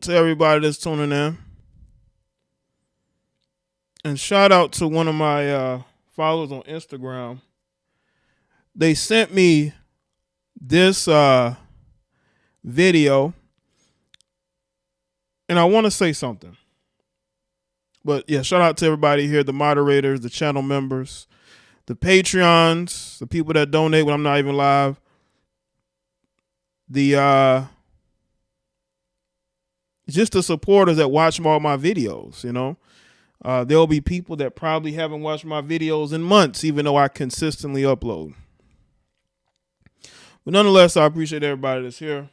To everybody that's tuning in. And shout out to one of my followers on Instagram. They sent me this video, and I want to say something. But yeah, shout out to everybody here, the moderators, the channel members, the Patreons, the people that donate when I'm not even live. The just the supporters that watch all my videos, there'll be people that probably haven't watched my videos in months, even though I consistently upload. But nonetheless, I appreciate everybody that's here.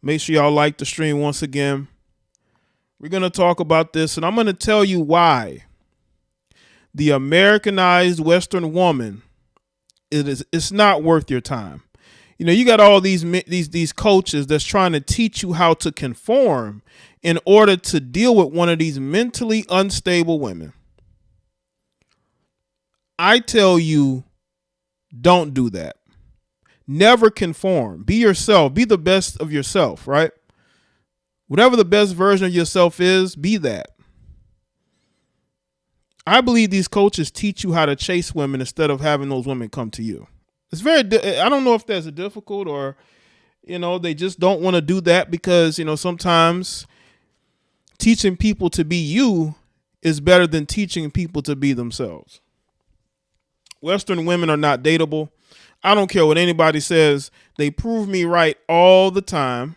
Make sure y'all like the stream once again. We're going to talk about this, and I'm going to tell you why the Americanized Western woman it's not worth your time. You got all these coaches that's trying to teach you how to conform in order to deal with one of these mentally unstable women. I tell you, don't do that. Never conform. Be yourself. Be the best of yourself, right? Whatever the best version of yourself is, be that. I believe these coaches teach you how to chase women instead of having those women come to you. It's I don't know if that's difficult or, they just don't want to do that because, sometimes teaching people to be you is better than teaching people to be themselves. Western women are not dateable. I don't care what anybody says. They prove me right all the time.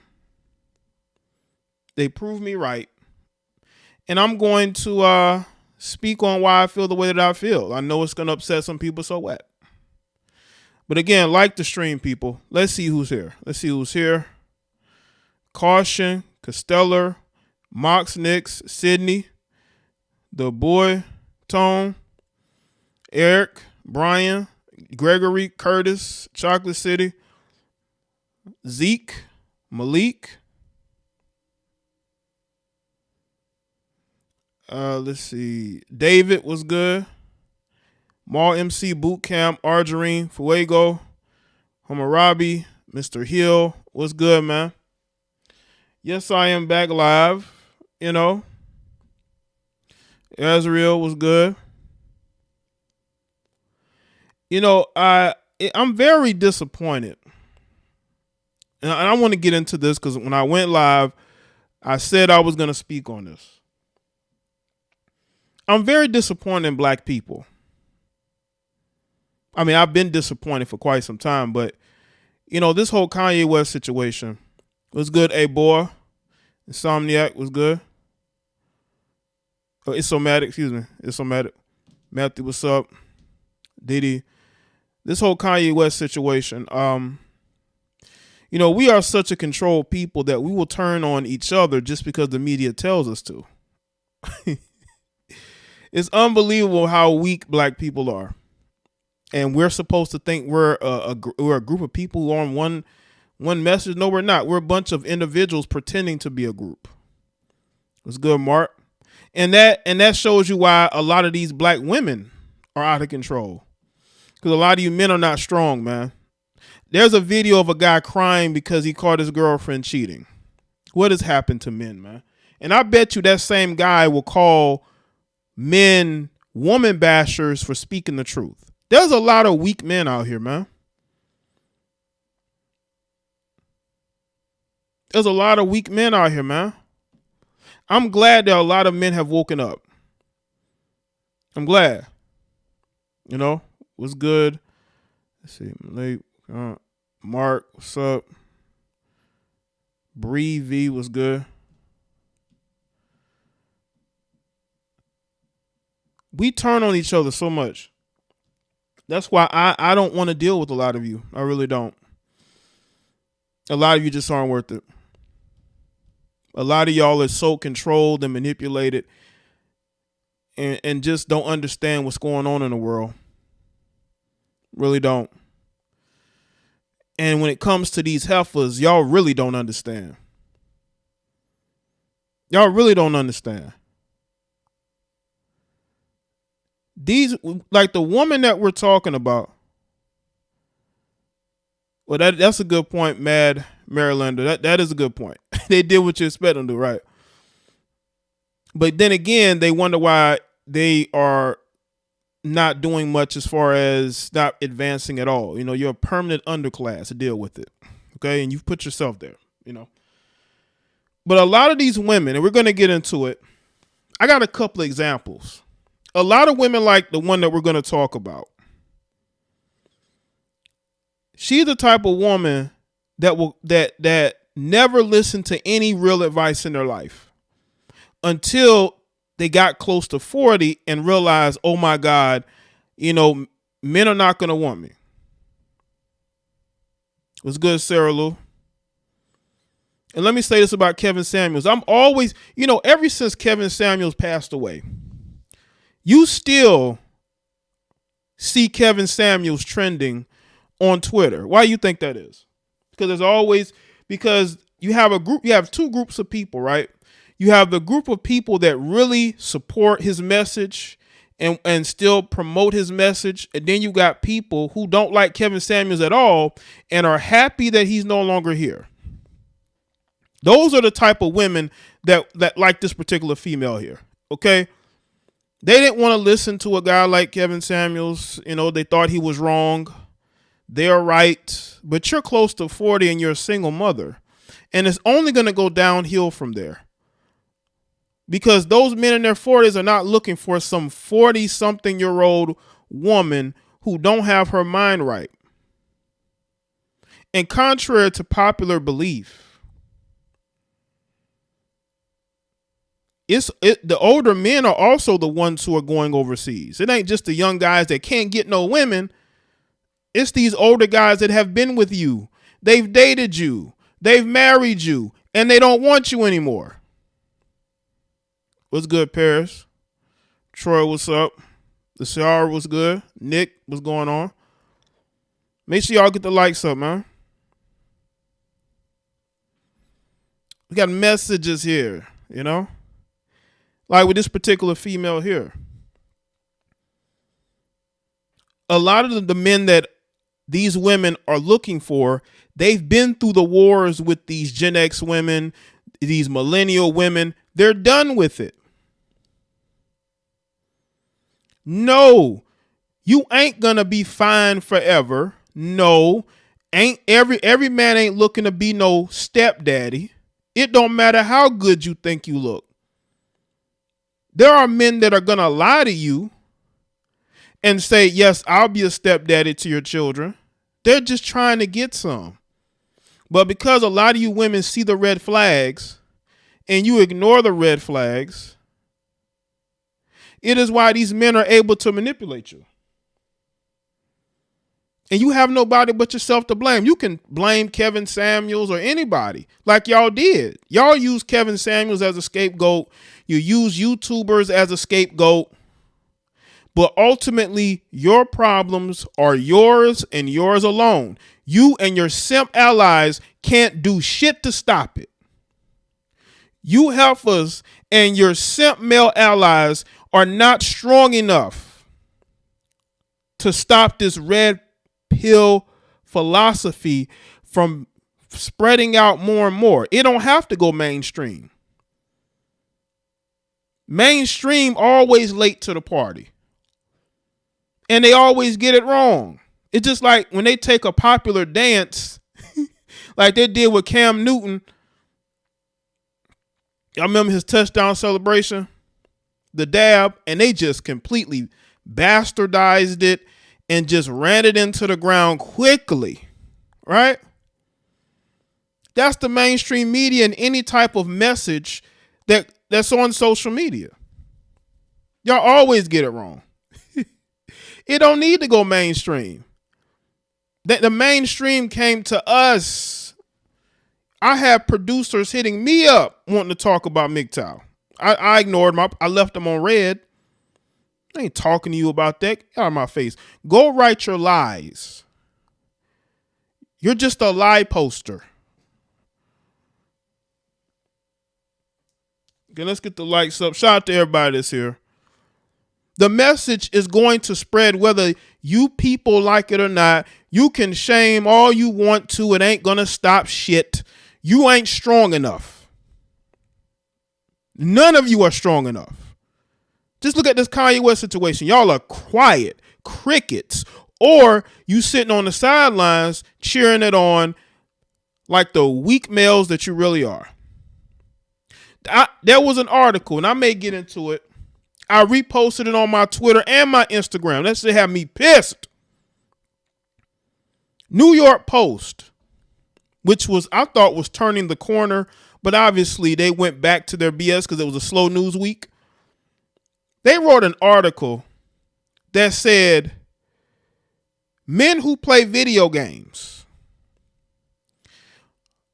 They prove me right. And I'm going to speak on why I feel the way that I feel. I know it's going to upset some people, so what? But again, like the stream, people. Let's see who's here. Caution, Costellar, Mox Nix, Sydney, The Boy, Tone, Eric, Brian, Gregory, Curtis, Chocolate City, Zeke, Malik. Let's see. David was good. Mall MC Bootcamp, Argerine, Fuego, Hammurabi, Mr. Hill. What's good, man? Yes, I am back live. Azrael was good. I'm very disappointed. And I want to get into this because when I went live, I said I was going to speak on this. I'm very disappointed in black people. I mean, I've been disappointed for quite some time, but, this whole Kanye West situation was good. A boy, Insomniac was good. Oh, Isomatic. Matthew, what's up? Diddy. This whole Kanye West situation, we are such a controlled people that we will turn on each other just because the media tells us to. It's unbelievable how weak black people are. And we're supposed to think we're a group of people who are on one message. No, we're not. We're a bunch of individuals pretending to be a group. It's good, Mark. And that shows you why a lot of these black women are out of control. Because a lot of you men are not strong, man. There's a video of a guy crying because he caught his girlfriend cheating. What has happened to men, man? And I bet you that same guy will call men woman bashers for speaking the truth. There's a lot of weak men out here, man. There's a lot of weak men out here, man. I'm glad that a lot of men have woken up. I'm glad. Was good. Let's see. Mark, what's up? Bree V was good. We turn on each other so much. That's why I don't want to deal with a lot of you. I really don't. A lot of you just aren't worth it. A lot of y'all are so controlled and manipulated and just don't understand what's going on in the world. Really don't. And when it comes to these heifers, y'all really don't understand. Y'all really don't understand. These, like the woman that we're talking about. Well, that's a good point, Mad Marylander. That is a good point. They did what you expect them to do, right? But then again, they wonder why they are not doing much as far as not advancing at all. You're a permanent underclass to deal with it. Okay. And you've put yourself there. But a lot of these women, and we're going to get into it, I got a couple of examples. A lot of women like the one that we're going to talk about. She's the type of woman that never listened to any real advice in their life until they got close to 40 and realized, oh my God, men are not going to want me. What's good, Sarah Lou? And let me say this about Kevin Samuels. I'm always, ever since Kevin Samuels passed away, you still see Kevin Samuels trending on Twitter. Why do you think that is? Because you have two groups of people, right? You have the group of people that really support his message and still promote his message. And then you got people who don't like Kevin Samuels at all and are happy that he's no longer here. Those are the type of women that like this particular female here. Okay. They didn't want to listen to a guy like Kevin Samuels. They thought he was wrong. They're right. But you're close to 40 and you're a single mother. And it's only going to go downhill from there. Because those men in their 40s are not looking for some 40-something-year-old woman who don't have her mind right. And contrary to popular belief, the older men are also the ones who are going overseas. It ain't just the young guys that can't get no women. It's these older guys that have been with you. They've dated you. They've married you. And they don't want you anymore. What's good, Paris? Troy, what's up? The Ciara, what's good? Nick, what's going on? Make sure y'all get the likes up, man. We got messages here, Like with this particular female here. A lot of the men that these women are looking for, they've been through the wars with these Gen X women, these millennial women. They're done with it. No, you ain't gonna be fine forever. No, every man ain't looking to be no stepdaddy. It don't matter how good you think you look. There are men that are going to lie to you and say, yes, I'll be a stepdaddy to your children. They're just trying to get some. But because a lot of you women see the red flags and you ignore the red flags, it is why these men are able to manipulate you. And you have nobody but yourself to blame. You can blame Kevin Samuels or anybody like y'all did. Y'all use Kevin Samuels as a scapegoat. You use YouTubers as a scapegoat. But ultimately, your problems are yours and yours alone. You and your simp allies can't do shit to stop it. You heifers and your simp male allies are not strong enough to stop this red pill philosophy from spreading out more and more. It don't have to go mainstream. Mainstream always late to the party. And they always get it wrong. It's just like when they take a popular dance, like they did with Cam Newton. I remember his touchdown celebration, the dab, and they just completely bastardized it and just ran it into the ground quickly, right? That's the mainstream media and any type of message that's on social media. Y'all always get it wrong. It don't need to go mainstream. The mainstream came to us. I had producers hitting me up wanting to talk about MGTOW. I ignored them. I left them on red. I ain't talking to you about that. Get out of my face. Go write your lies. You're just a lie poster. Okay, let's get the likes up. Shout out to everybody that's here. The message is going to spread whether you people like it or not. You can shame all you want to. It ain't going to stop shit. You ain't strong enough. None of you are strong enough. Just look at this Kanye West situation. Y'all are quiet, crickets, or you sitting on the sidelines cheering it on like the weak males that you really are. There was an article, and I may get into it. I reposted it on my Twitter and my Instagram. That should have me pissed. New York Post, which I thought was turning the corner, but obviously they went back to their BS because it was a slow news week. They wrote an article that said men who play video games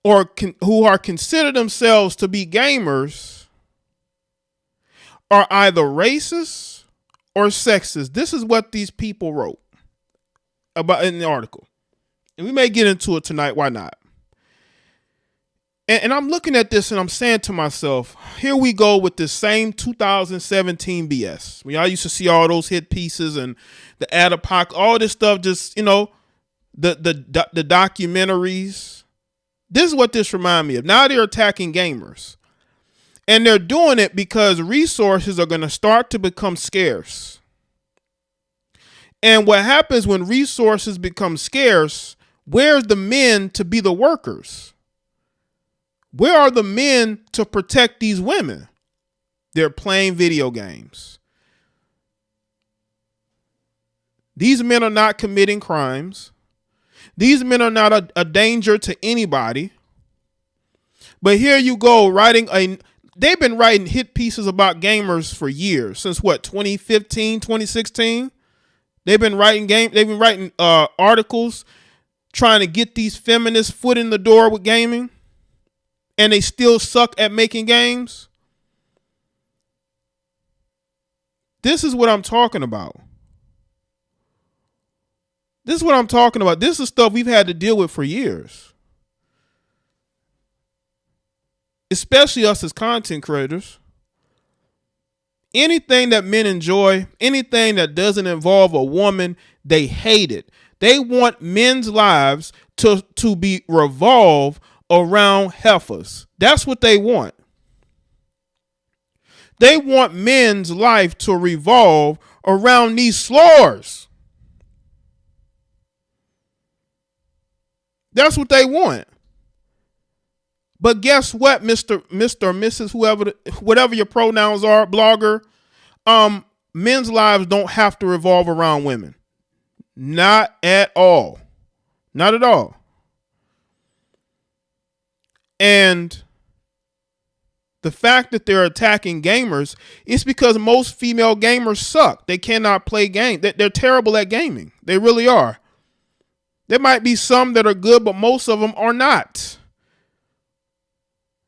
or who are considered themselves to be gamers are either racist or sexist. This is what these people wrote about in the article. And we may get into it tonight. Why not? And I'm looking at this and I'm saying to myself, here we go with this same 2017 BS. We all used to see all those hit pieces and the Adipoc, all this stuff, just, the documentaries. This is what this reminds me of. Now they're attacking gamers. And they're doing it because resources are going to start to become scarce. And what happens when resources become scarce, where's the men to be the workers? Where are the men to protect these women? They're playing video games. These men are not committing crimes. These men are not a danger to anybody. But here you go they've been writing hit pieces about gamers for years. Since 2015, 2016? They've been writing articles trying to get these feminists foot in the door with gaming. And they still suck at making games. This is what I'm talking about. This is stuff we've had to deal with for years. Especially us as content creators. Anything that men enjoy, anything that doesn't involve a woman, they hate it. They want men's lives to be revolve around heifers. That's what they want. They want men's life to revolve around these slurs. That's what they want. But guess what, Mr. or Mrs. Whatever your pronouns are, blogger, men's lives don't have to revolve around women. Not at all. Not at all. And the fact that they're attacking gamers is because most female gamers suck. They cannot play games. They're terrible at gaming. They really are. There might be some that are good, but most of them are not.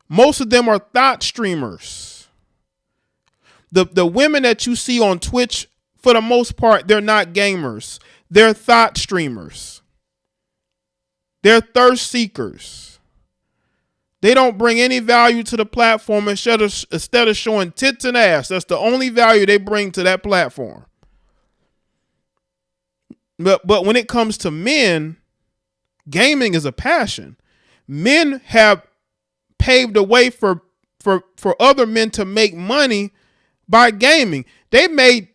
Most of them are thought streamers. The women that you see on Twitch, for the most part, they're not gamers. They're thought streamers. They're thirst seekers. They don't bring any value to the platform instead of showing tits and ass. That's the only value they bring to that platform. But when it comes to men, gaming is a passion. Men have paved the way for other men to make money by gaming. They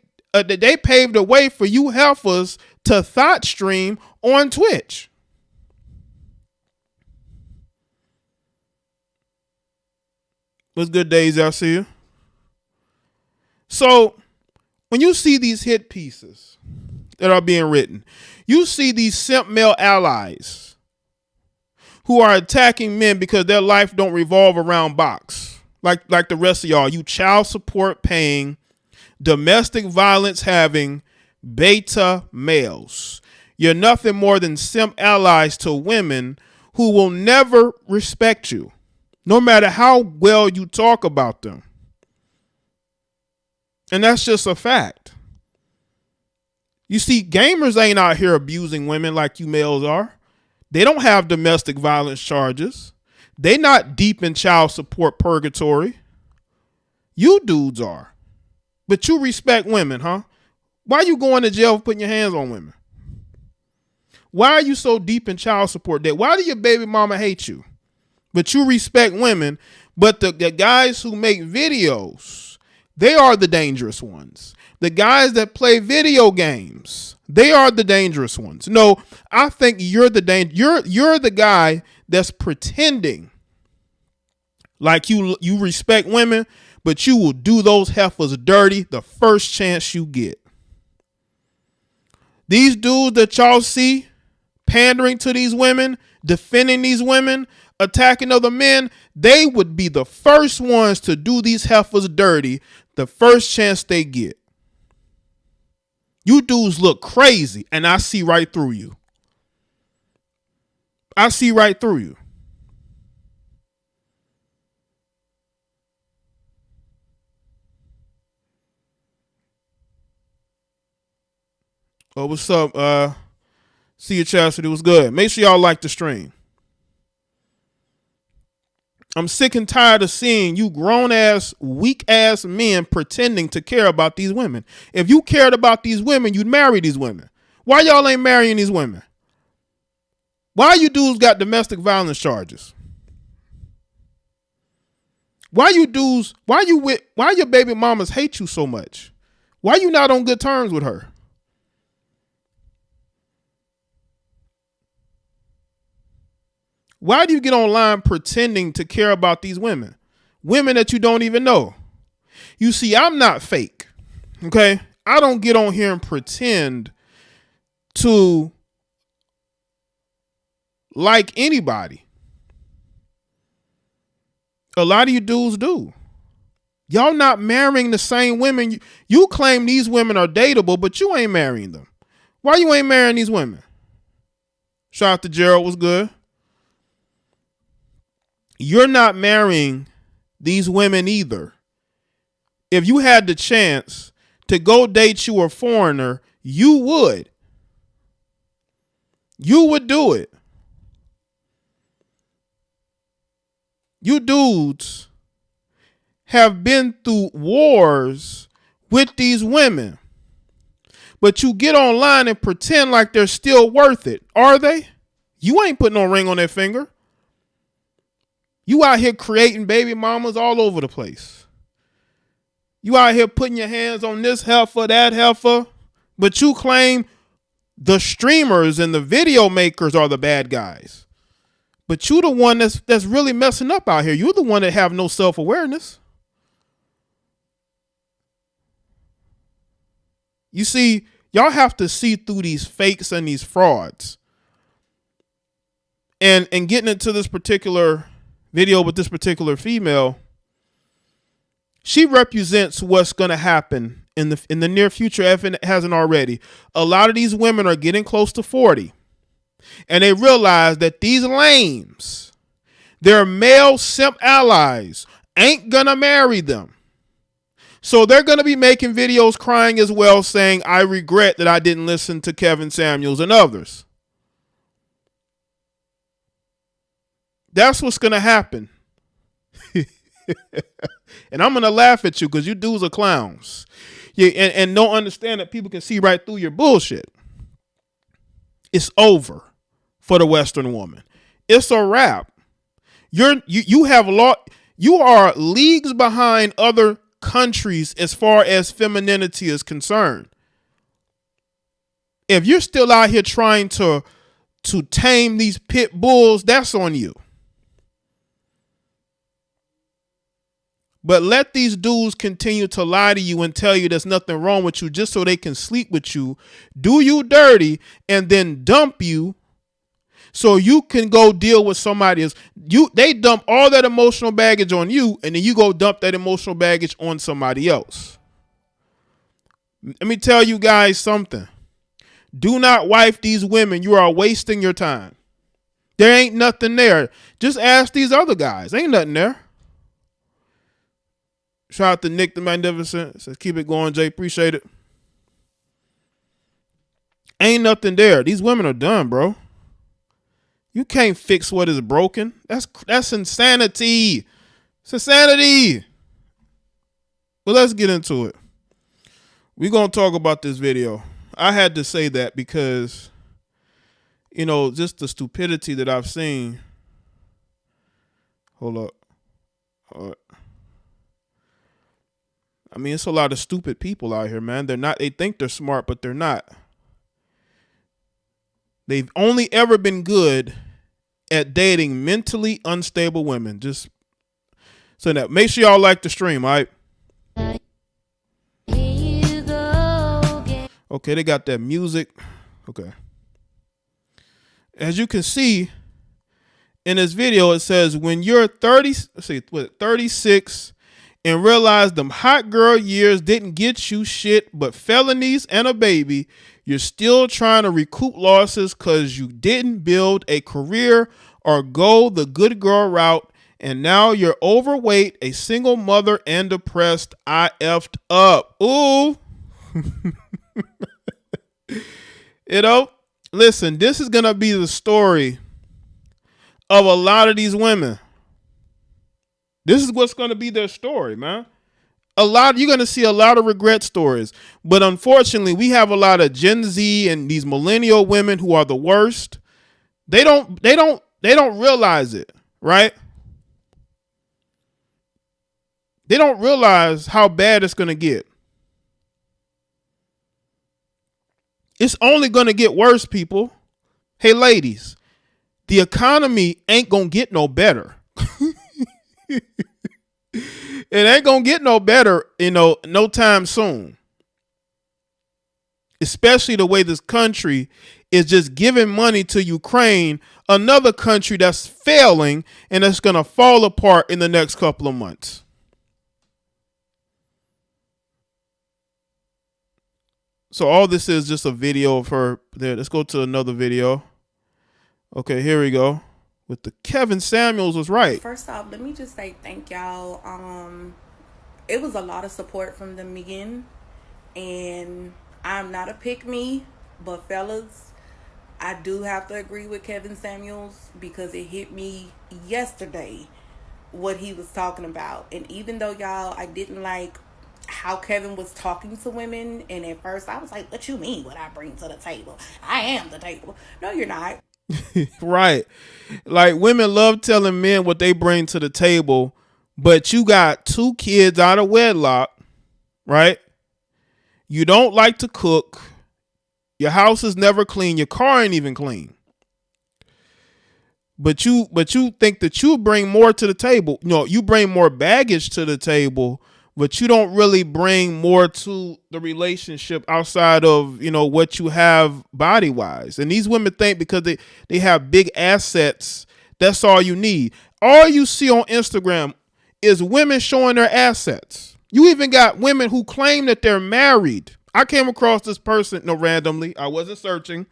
paved the way for you heifers to thought stream on Twitch. What's good, days? I see you. So when you see these hit pieces that are being written, you see these simp male allies who are attacking men because their life don't revolve around box. Like the rest of y'all, you child support paying, domestic violence having beta males. You're nothing more than simp allies to women who will never respect you, no matter how well you talk about them. And that's just a fact. You see, gamers ain't out here abusing women like you males are. They don't have domestic violence charges. They not deep in child support purgatory. You dudes are. But you respect women, huh? Why are you going to jail for putting your hands on women? Why are you so deep in child support debt? Why do your baby mama hate you? but you respect women. But the guys who make videos, they are the dangerous ones. The guys that play video games, they are the dangerous ones. No, I think you're the you're the guy that's pretending like you respect women, but you will do those heifers dirty the first chance you get. These dudes that y'all see pandering to these women, defending these women, attacking other men, they would be the first ones to do these heifers dirty the first chance they get. You dudes look crazy, and I see right through you. I see right through you. Oh, what's up? See you, Chastity. Was good. Make sure y'all like the stream. I'm sick and tired of seeing you grown ass, weak ass men pretending to care about these women. If you cared about these women, you'd marry these women. Why y'all ain't marrying these women? Why you dudes got domestic violence charges? Why your baby mamas hate you so much? Why you not on good terms with her? Why do you get online pretending to care about these women? Women that you don't even know. You see, I'm not fake. Okay? I don't get on here and pretend to like anybody. A lot of you dudes do. Y'all not marrying the same women. You claim these women are dateable, but you ain't marrying them. Why you ain't marrying these women? Shout out to Gerald. Was good. You're not marrying these women either. If you had the chance to go date you a foreigner, you would. You would do it. You dudes have been through wars with these women, but you get online and pretend like they're still worth it. Are they? You ain't putting no ring on their finger. You out here creating baby mamas all over the place. You out here putting your hands on this heifer, that heifer, but you claim the streamers and the video makers are the bad guys. But you the one that's really messing up out here. You're the one that have no self-awareness. You see, y'all have to see through these fakes and these frauds. And getting into this particular video with this particular female, she represents what's going to happen in the near future if it hasn't already. A lot of these women are getting close to 40, and they realize that these lames, their male simp allies, ain't going to marry them. So they're going to be making videos crying as well, saying, I regret that I didn't listen to Kevin Samuels and others. That's what's going to happen. And I'm going to laugh at you because you dudes are clowns. Yeah, and don't understand that people can see right through your bullshit. It's over for the Western woman. It's a wrap. You are leagues behind other countries as far as femininity is concerned. If you're still out here trying to tame these pit bulls, that's on you. But let these dudes continue to lie to you and tell you there's nothing wrong with you just so they can sleep with you, do you dirty, and then dump you so you can go deal with somebody else. They dump all that emotional baggage on you, and then you go dump that emotional baggage on somebody else. Let me tell you guys something. Do not wife these women. You are wasting your time. There ain't nothing there. Just ask these other guys. Ain't nothing there. Shout out to Nick the Magnificent. Says, keep it going, Jay. Appreciate it. Ain't nothing there. These women are done, bro. You can't fix what is broken. That's insanity. It's insanity. But let's get into it. We're going to talk about this video. I had to say that because, just the stupidity that I've seen Hold up. I mean, it's a lot of stupid people out here, man. They're not. They think they're smart, but they're not. They've only ever been good at dating mentally unstable women. Just so that. Make sure y'all like the stream, all right? Okay, they got that music. Okay. As you can see in this video, it says when you're 36 and realize them hot girl years didn't get you shit but felonies and a baby, you're still trying to recoup losses because you didn't build a career or go the good girl route, and now you're overweight, a single mother, and depressed. I effed up. Ooh. You know, listen, this is going to be the story of a lot of these women. This is what's going to be their story, man. You're going to see a lot of regret stories. But unfortunately, we have a lot of Gen Z and these millennial women who are the worst. They don't realize it, right? They don't realize how bad it's going to get. It's only going to get worse, people. Hey, ladies, the economy ain't going to get no better. It ain't going to get no better, no time soon. Especially the way this country is just giving money to Ukraine, another country that's failing and that's going to fall apart in the next couple of months. So all this is just a video of her there. Let's go to another video. Okay, here we go. With the Kevin Samuels was right. First off, let me just say thank y'all. It was a lot of support from the men, and I'm not a pick me, but fellas, I do have to agree with Kevin Samuels because it hit me yesterday what he was talking about. And even though y'all, I didn't like how Kevin was talking to women, and at first I was like, what you mean what I bring to the table? I am the table. No, you're not. Right. Like, women love telling men what they bring to the table, but you got 2 kids out of wedlock, right? You don't like to cook. Your house is never clean. Your car ain't even clean. But you think that you bring more to the table. You bring more baggage to the table, but you don't really bring more to the relationship outside of, what you have body wise. And these women think because they have big assets, that's all you need. All you see on Instagram is women showing their assets. You even got women who claim that they're married. I came across this person, randomly. I wasn't searching.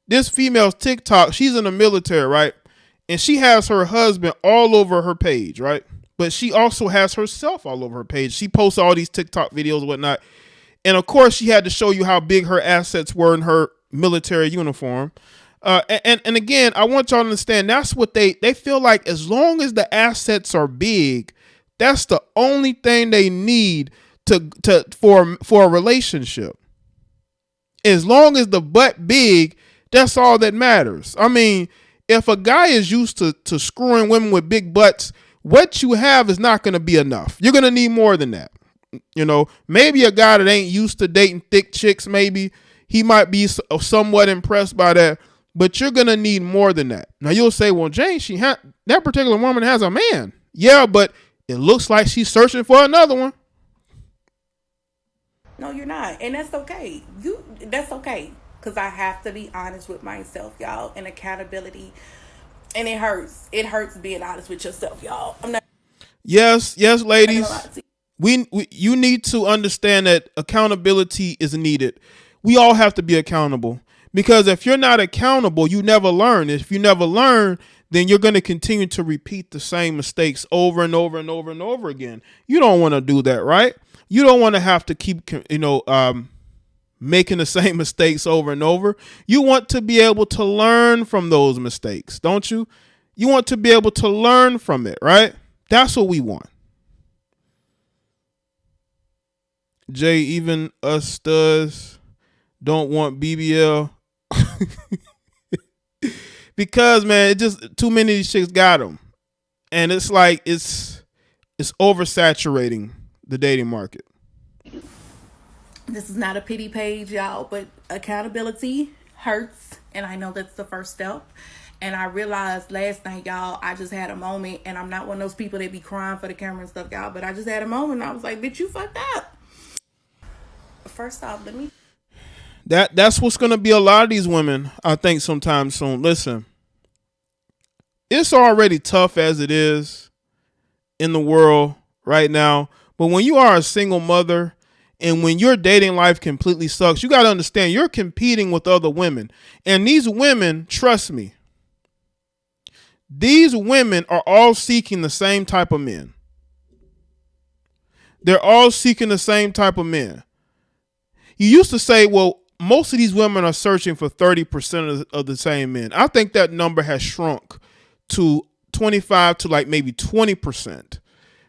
This female's TikTok, she's in the military, right? And she has her husband all over her page, right? But she also has herself all over her page. She posts all these TikTok videos and whatnot. And of course, she had to show you how big her assets were in her military uniform. And again, I want y'all to understand that's what they feel like. As long as the assets are big, that's the only thing they need for a relationship. As long as the butt big, that's all that matters. I mean, if a guy is used to screwing women with big butts, what you have is not going to be enough. You're going to need more than that. Maybe a guy that ain't used to dating thick chicks, maybe he might be somewhat impressed by that, but you're going to need more than that. Now you'll say, well, Jane, that particular woman has a man. Yeah, but it looks like she's searching for another one. No, you're not. And that's okay. That's okay. Because I have to be honest with myself, y'all. And accountability. And it hurts. It hurts being honest with yourself, y'all. I'm not. Yes, ladies. You need to understand that accountability is needed. We all have to be accountable. Because if you're not accountable, you never learn. If you never learn, then you're going to continue to repeat the same mistakes over and over and over and over again. You don't want to do that, right? You don't want to have to keep, making the same mistakes over and over. You want to be able to learn from those mistakes, don't you? You want to be able to learn from it, right? That's what we want. Jay, even us studs don't want BBL. Because, man, it just too many of these chicks got them. And it's like it's oversaturating the dating market. This is not a pity page, y'all, but accountability hurts, and I know that's the first step. And I realized last night, y'all, I just had a moment, and I'm not one of those people that be crying for the camera and stuff, y'all, but I just had a moment, and I was like, bitch, you fucked up. First off, let me. That's what's gonna be a lot of these women, I think, sometime soon. Listen, it's already tough as it is in the world right now. But when you are a single mother and when your dating life completely sucks, you got to understand you're competing with other women. And these women, trust me, these women are all seeking the same type of men. They're all seeking the same type of men. You used to say, well, most of these women are searching for 30% of the same men. I think that number has shrunk to 25 to like maybe 20%.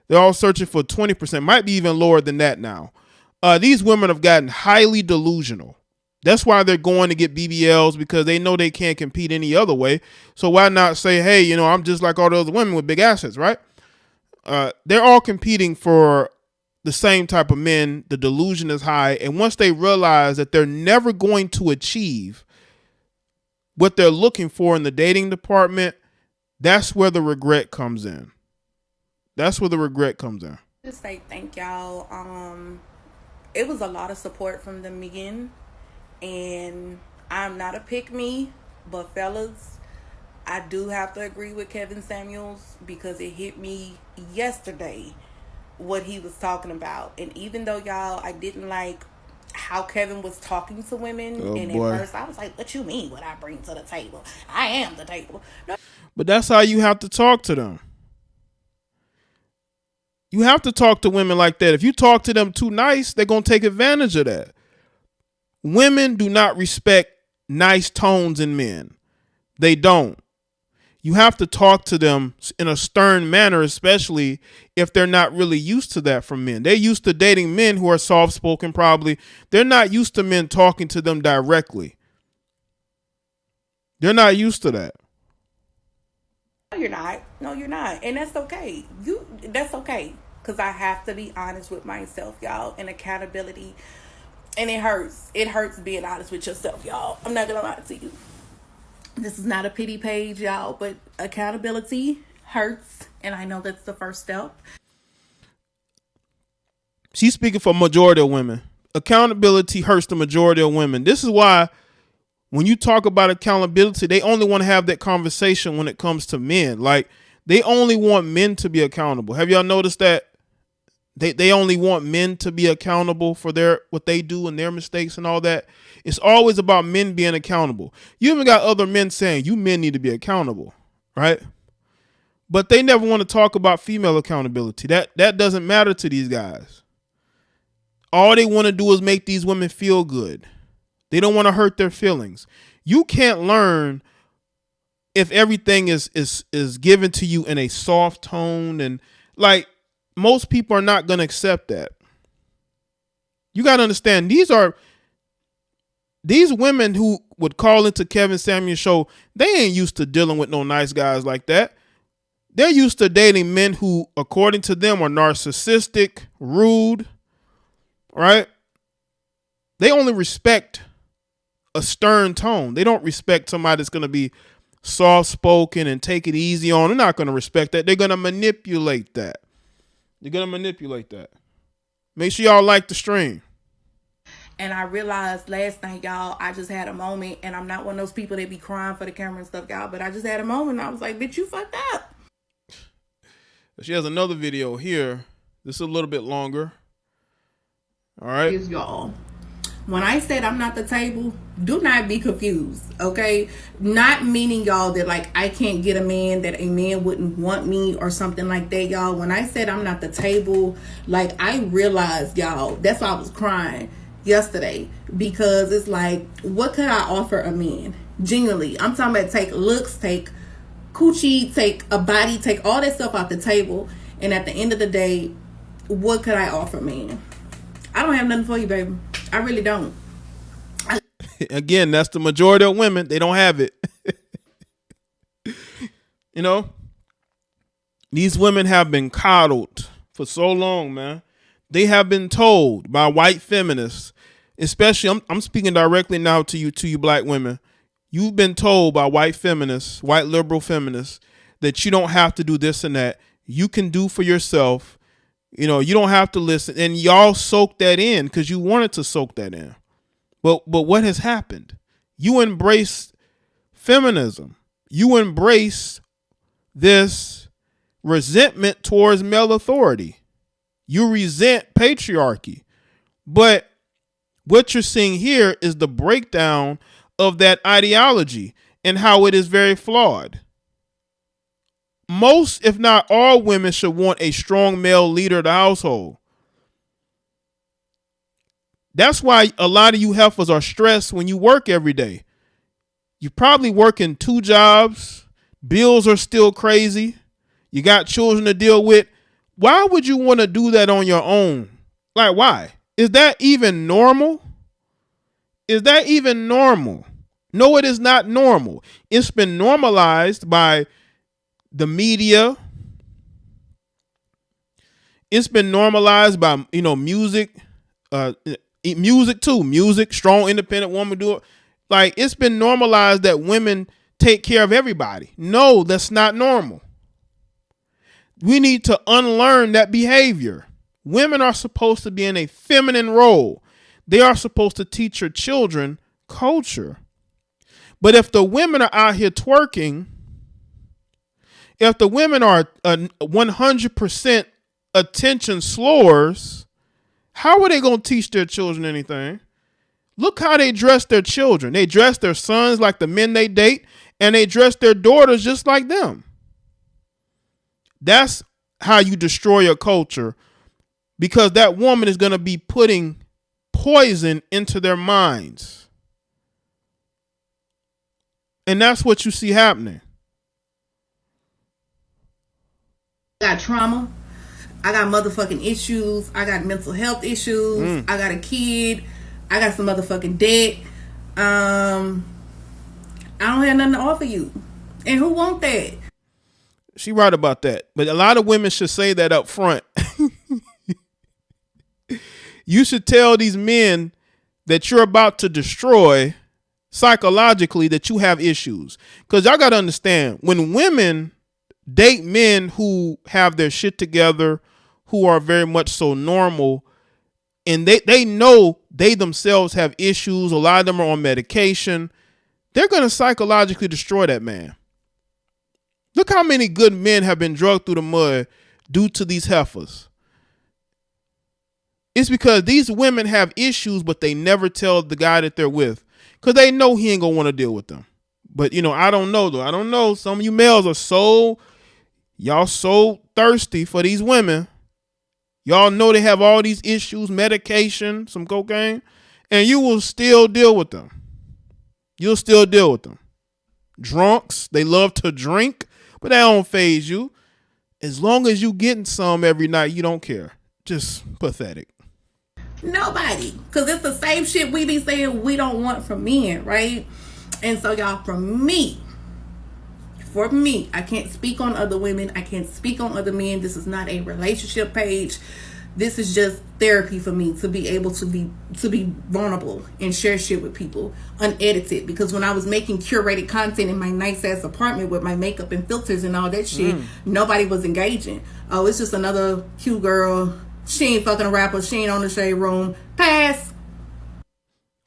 They're all searching for 20%, might be even lower than that now. These women have gotten highly delusional. That's why they're going to get BBLs, because they know they can't compete any other way. So why not say, hey, you know, I'm just like all the other women with big assets, right? They're all competing for the same type of men. The delusion is high. And once they realize that they're never going to achieve what they're looking for in the dating department, that's where the regret comes in. That's where the regret comes in. Just say thank y'all. It was a lot of support from the men, and I'm not a pick me, but fellas, I do have to agree with Kevin Samuels because it hit me yesterday what he was talking about. And even though y'all, I didn't like how Kevin was talking to women, and boy. at first I was like, what you mean what I bring to the table? I am the table. No. But that's how you have to talk to them. You have to talk to women like that. If you talk to them too nice, they're going to take advantage of that. Women do not respect nice tones in men. They don't. You have to talk to them in a stern manner, especially if they're not really used to that from men. They're used to dating men who are soft-spoken probably. They're not used to men talking to them directly. They're not used to that. No, you're not. No, you're not. And that's okay. That's okay. Because I have to be honest with myself, y'all. And accountability. And it hurts. It hurts being honest with yourself, y'all. I'm not going to lie to you. This is not a pity page, y'all. But accountability hurts. And I know that's the first step. She's speaking for majority of women. Accountability hurts the majority of women. This is why when you talk about accountability, they only want to have that conversation when it comes to men. Like, they only want men to be accountable. Have y'all noticed that? They only want men to be accountable for what they do and their mistakes and all that. It's always about men being accountable. You even got other men saying, you men need to be accountable, right? But they never want to talk about female accountability. That doesn't matter to these guys. All they want to do is make these women feel good. They don't want to hurt their feelings. You can't learn if everything is given to you in a soft tone, and like, most people are not going to accept that. You got to understand, these women who would call into Kevin Samuels' show, they ain't used to dealing with no nice guys like that. They're used to dating men who, according to them, are narcissistic, rude, right? They only respect a stern tone. They don't respect somebody that's going to be soft-spoken and take it easy on. They're not going to respect that. They're going to manipulate that. They're going to manipulate that. Make sure y'all like the stream. And I realized last night, y'all, I just had a moment, and I'm not one of those people that be crying for the camera and stuff, y'all, but I just had a moment, and I was like, bitch, you fucked up. She has another video here. This is a little bit longer. All right. Y'all, when I said I'm not the table, do not be confused, okay? Not meaning, y'all, that like I can't get a man, that a man wouldn't want me or something like that, y'all. When I said I'm not the table, like I realized, y'all, that's why I was crying yesterday, because it's like, what could I offer a man? Genuinely, I'm talking about take looks, take coochie, take a body, take all that stuff off the table, and at the end of the day, what could I offer a man? I don't have nothing for you, baby. I really don't. Again, that's the majority of women. They don't have it. You know? These women have been coddled for so long, man. They have been told by white feminists, especially I'm speaking directly now to you black women. You've been told by white feminists, white liberal feminists, that you don't have to do this and that. You can do for yourself. You know, you don't have to listen. And y'all soak that in because you wanted to soak that in. But what has happened? You embrace feminism. You embrace this resentment towards male authority. You resent patriarchy. But what you're seeing here is the breakdown of that ideology and how it is very flawed. Most, if not all, women should want a strong male leader of the household. That's why a lot of you heifers are stressed when you work every day. You're probably working 2 jobs. Bills are still crazy. You got children to deal with. Why would you want to do that on your own? Like, why? Is that even normal? Is that even normal? No, it is not normal. It's been normalized by the media. It's been normalized by, music, music too. Music, strong, independent woman do it. Like, it's been normalized that women take care of everybody. No, that's not normal. We need to unlearn that behavior. Women are supposed to be in a feminine role. They are supposed to teach your children culture. But if the women are out here twerking, if the women are 100% attention slowers, how are they going to teach their children anything? Look how they dress their children. They dress their sons like the men they date, and they dress their daughters just like them. That's how you destroy your culture, because that woman is going to be putting poison into their minds. And that's what you see happening. I got trauma. I got motherfucking issues. I got mental health issues. I got a kid. I got some motherfucking debt. I don't have nothing to offer you. And who want that? She right about that. But a lot of women should say that up front. You should tell these men that you're about to destroy psychologically, that you have issues. Because y'all got to understand, when women date men who have their shit together, who are very much so normal, and they know they themselves have issues, a lot of them are on medication, they're going to psychologically destroy that man. Look how many good men have been drugged through the mud due to these heifers. It's because these women have issues, but they never tell the guy that they're with, because they know he ain't going to want to deal with them. But, I don't know, though. I don't know. Some of you males are y'all so thirsty for these women. Y'all know they have all these issues, medication, some cocaine, and you will still deal with them. You'll still deal with them. Drunks, they love to drink, but that don't faze you. As long as you getting some every night, you don't care. Just pathetic. Nobody. Because it's the same shit we be saying we don't want from men, right? And so, y'all, for me, I can't speak on other women. I can't speak on other men. This is not a relationship page. This is just therapy for me to be able to be vulnerable and share shit with people unedited. Because when I was making curated content in my nice ass apartment with my makeup and filters and all that shit, nobody was engaging. Oh, it's just another cute girl. She ain't fucking a rapper. She ain't on the shade room. Pass.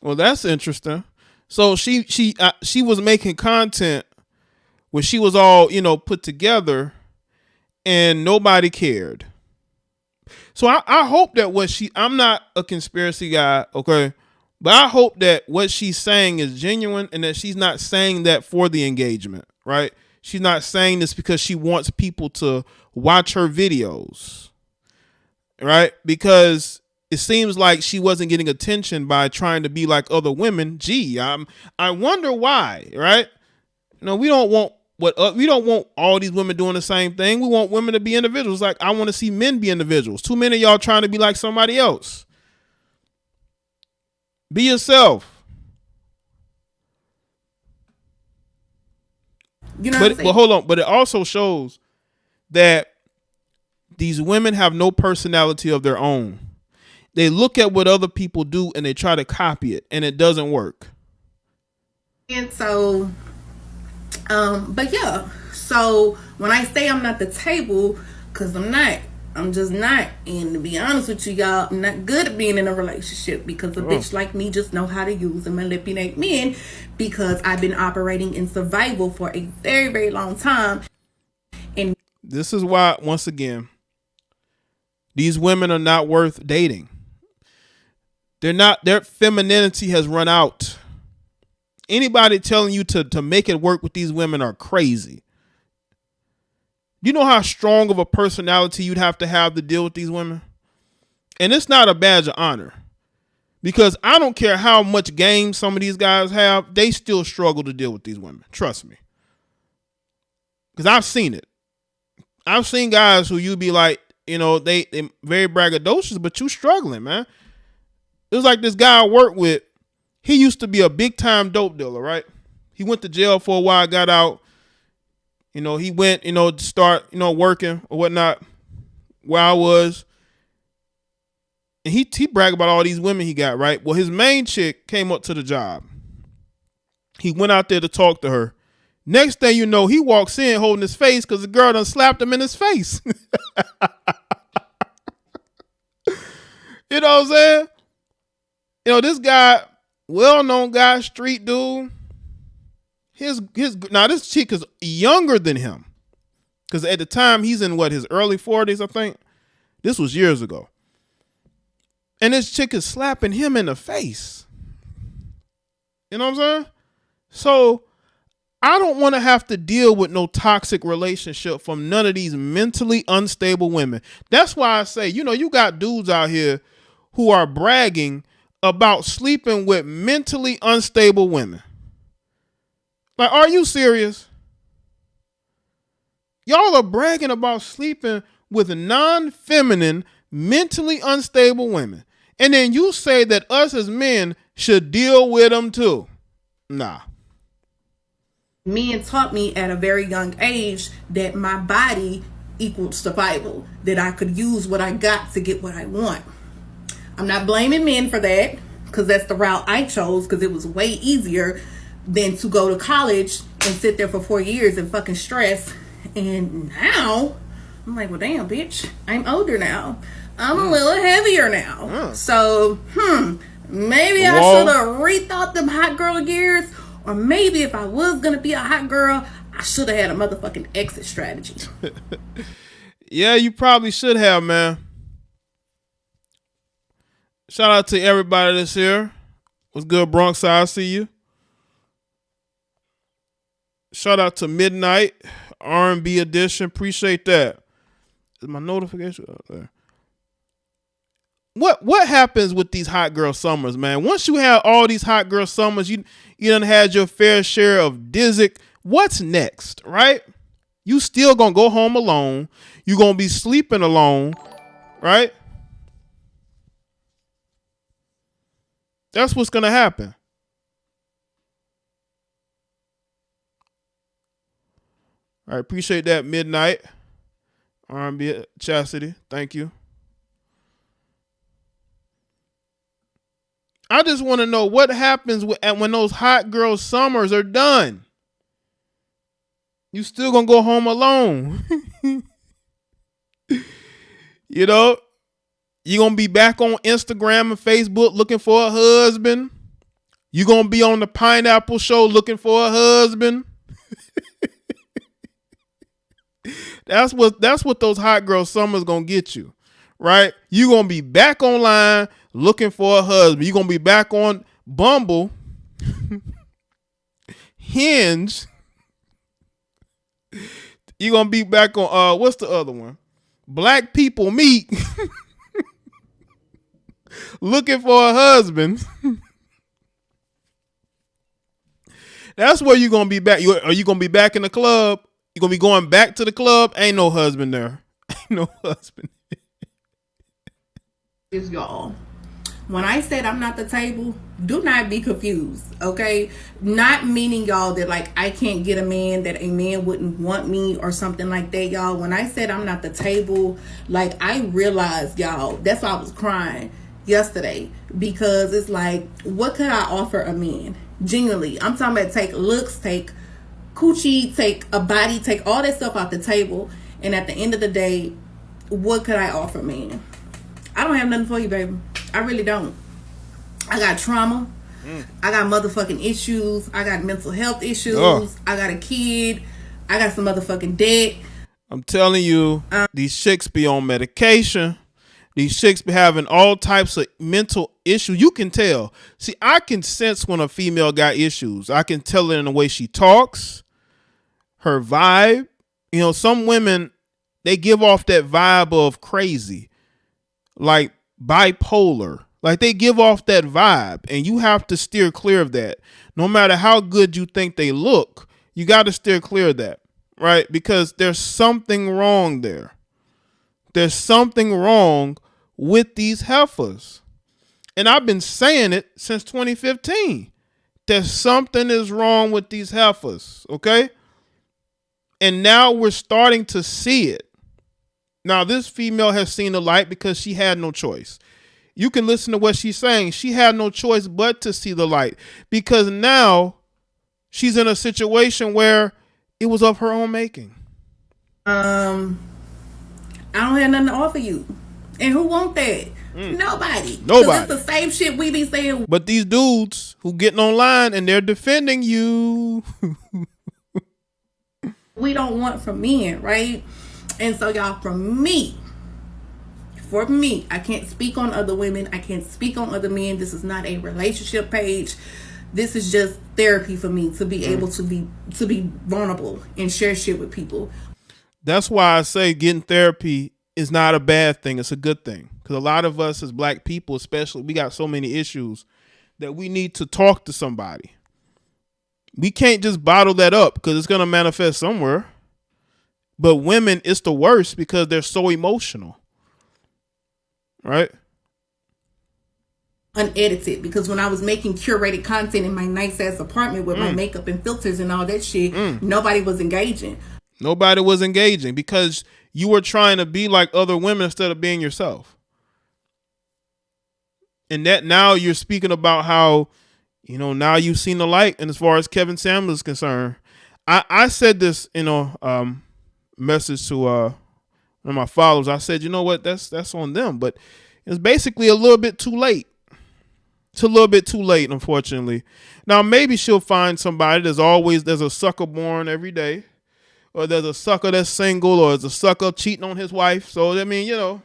Well, that's interesting. So she was making content where she was all, put together, and nobody cared. So I hope that I'm not a conspiracy guy, okay? But I hope that what she's saying is genuine, and that she's not saying that for the engagement, right? She's not saying this because she wants people to watch her videos, right? Because it seems like she wasn't getting attention by trying to be like other women. Gee, I wonder why, right? We don't want we don't want all these women doing the same thing. We want women to be individuals. Like, I want to see men be individuals. Too many of y'all trying to be like somebody else. Be yourself. But hold on. But it also shows that These women have no personality of their own. They look at what other people do and they try to copy it, and it doesn't work. And so, but yeah, so when I say I'm not the table, because I'm not. I'm just not. And to be honest with you, y'all, I'm not good at being in a relationship because a bitch like me just know how to use and manipulate men because I've been operating in survival for a very, very long time. And this is why, once again, these women are not worth dating. They're not, their femininity has run out. Anybody telling you to make it work with these women are crazy. You know how strong of a personality you'd have to deal with these women? And it's not a badge of honor. Because I don't care how much game some of these guys have, they still struggle to deal with these women. Trust me. Because I've seen it. I've seen guys who you be like, you know, they very braggadocious, but you struggling, man. It was like this guy I worked with. He used to be a big time dope dealer, right? He went to jail for a while, got out. You know, he went, you know, to start, you know, working or whatnot where I was. And he bragged about all these women he got, right? Well, his main chick came up to the job. He went out there to talk to her. Next thing you know, he walks in holding his face because the girl done slapped him in his face. You know what I'm saying? You know, this guy, well-known guy, street dude. Now this chick is younger than him, because at the time he's in his early 40s, I think. This was years ago, and this chick is slapping him in the face. You know what I'm saying? So I don't want to have to deal with no toxic relationship from none of these mentally unstable women. That's why I say, you know, you got dudes out here who are bragging about sleeping with mentally unstable women. Like, are you serious? Y'all are bragging about sleeping with non-feminine, mentally unstable women. And then you say that us as men should deal with them too. Nah. Men taught me at a very young age that my body equaled survival, that I could use what I got to get what I want. I'm not blaming men for that, because that's the route I chose, because it was way easier than to go to college and sit there for 4 years and fucking stress. And now I'm like, well, damn, bitch, I'm older now. I'm a little heavier now. So, maybe I should have rethought them hot girl years. Or maybe if I was going to be a hot girl, I should have had a motherfucking exit strategy. Yeah, you probably should have, man. Shout out to everybody that's here. What's good, Bronx? I see you. Shout out to Midnight R&B Edition. Appreciate that. Is my notification out there? What happens with these hot girl summers, man? Once you have all these hot girl summers, you done had your fair share of Dizzy. What's next, right? You still gonna go home alone. You gonna be sleeping alone, right? That's what's gonna happen. All right, appreciate that, Midnight R&B Chastity. Thank you. I just want to know what happens when those hot girl summers are done. You still gonna go home alone. You know, you gonna be back on Instagram and Facebook looking for a husband. You gonna be on the Pineapple Show looking for a husband. That's what those hot girl summers gonna get you, right? You gonna be back online looking for a husband. You gonna be back on Bumble, Hinge. You gonna be back on what's the other one? Black People Meet, looking for a husband. That's where you gonna be back. Are you gonna be back in the club? You gonna be going back to the club? Ain't no husband there. Ain't no husband. Is y'all. When I said I'm not the table, do not be confused, okay? Not meaning, y'all, that like I can't get a man, that a man wouldn't want me or something like that, y'all. When I said I'm not the table, like I realized, y'all, that's why I was crying yesterday, because it's like, what could I offer a man? Genuinely, I'm talking about take looks, take coochie, take a body, take all that stuff off the table, and at the end of the day, what could I offer man? I don't have nothing for you, baby. I really don't. I got trauma. I got motherfucking issues. I got mental health issues. I got a kid. I got some motherfucking debt. I'm telling you, these chicks be on medication. These chicks be having all types of mental issues. You can tell. See, I can sense when a female got issues. I can tell it in the way she talks, her vibe. You know, some women, they give off that vibe of crazy, like bipolar. Like they give off that vibe, and you have to steer clear of that. No matter how good you think they look, you got to steer clear of that, right? Because there's something wrong there. There's something wrong with these heifers. And I've been saying it since 2015. There's something is wrong with these heifers, okay? And now we're starting to see it. Now, this female has seen the light because she had no choice. You can listen to what she's saying. She had no choice but to see the light, because now she's in a situation where it was of her own making. I don't have nothing to offer you. And who want that? Nobody. It's the same shit we be saying. But these dudes who getting online and they're defending you. We don't want from men, right? And so y'all, for me, I can't speak on other women. I can't speak on other men. This is not a relationship page. This is just therapy for me to be able to be vulnerable and share shit with people. That's why I say getting therapy is not a bad thing. It's a good thing. Because a lot of us as black people, especially, we got so many issues that we need to talk to somebody. We can't just bottle that up because it's going to manifest somewhere. But women, it's the worst because they're so emotional. Right? Unedited, because when I was making curated content in my nice ass apartment with my makeup and filters and all that shit, nobody was engaging. Nobody was engaging because you were trying to be like other women instead of being yourself. And that now you're speaking about how, you know, now you've seen the light. And as far as Kevin Samuels is concerned, I said this, you know, message to one of my followers. I said, you know what, that's on them, but it's basically a little bit too late. It's a little bit too late, unfortunately. Now maybe she'll find somebody. There's a sucker born every day, or there's a sucker that's single, or there's a sucker cheating on his wife. So I mean, you know,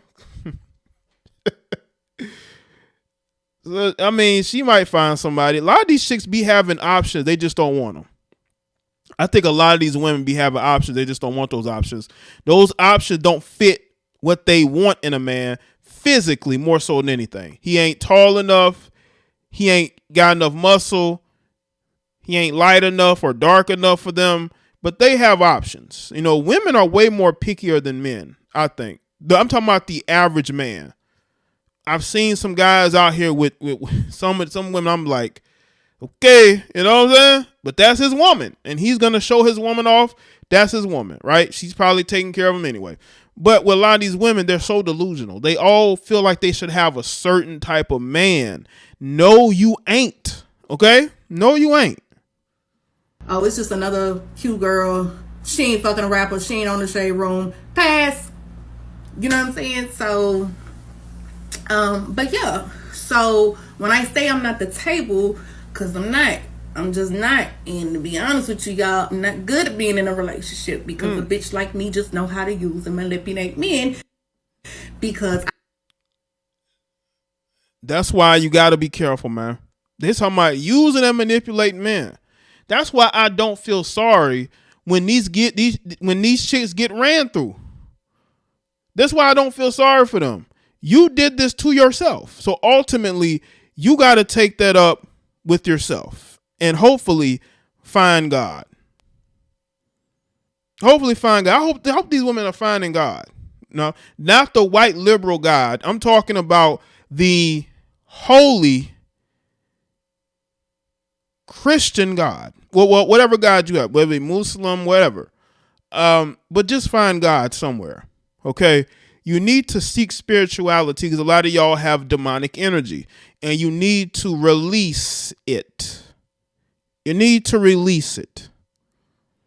I mean, she might find somebody. A lot of these chicks be having options, they just don't want them. I think a lot of these women be having options. They just don't want those options. Those options don't fit what they want in a man physically, more so than anything. He ain't tall enough. He ain't got enough muscle. He ain't light enough or dark enough for them. But they have options. You know, women are way more pickier than men, I think. I'm talking about the average man. I've seen some guys out here with some women. I'm like, okay, you know what I'm saying? But that's his woman, and he's going to show his woman off. That's his woman, right? She's probably taking care of him anyway. But with a lot of these women, they're so delusional. They all feel like they should have a certain type of man. No, you ain't. Okay? No, you ain't. Oh, it's just another cute girl. She ain't fucking a rapper. She ain't on the shade room. Pass. You know what I'm saying? So, but yeah. So when I say I'm not the table, because I'm not. I'm just not. And to be honest with you, y'all, I'm not good at being in a relationship because a bitch like me just know how to use and manipulate men. Because that's why you got to be careful, man. They're talking about using and manipulating men. That's why I don't feel sorry when these chicks get ran through. That's why I don't feel sorry for them. You did this to yourself. So ultimately, you got to take that up with yourself and hopefully find God. Hopefully find God. I hope these women are finding God. No, not the white liberal God. I'm talking about the holy Christian God. Well, whatever God you have, whether it be Muslim, whatever. But just find God somewhere. Okay. You need to seek spirituality because a lot of y'all have demonic energy and you need to release it. You need to release it.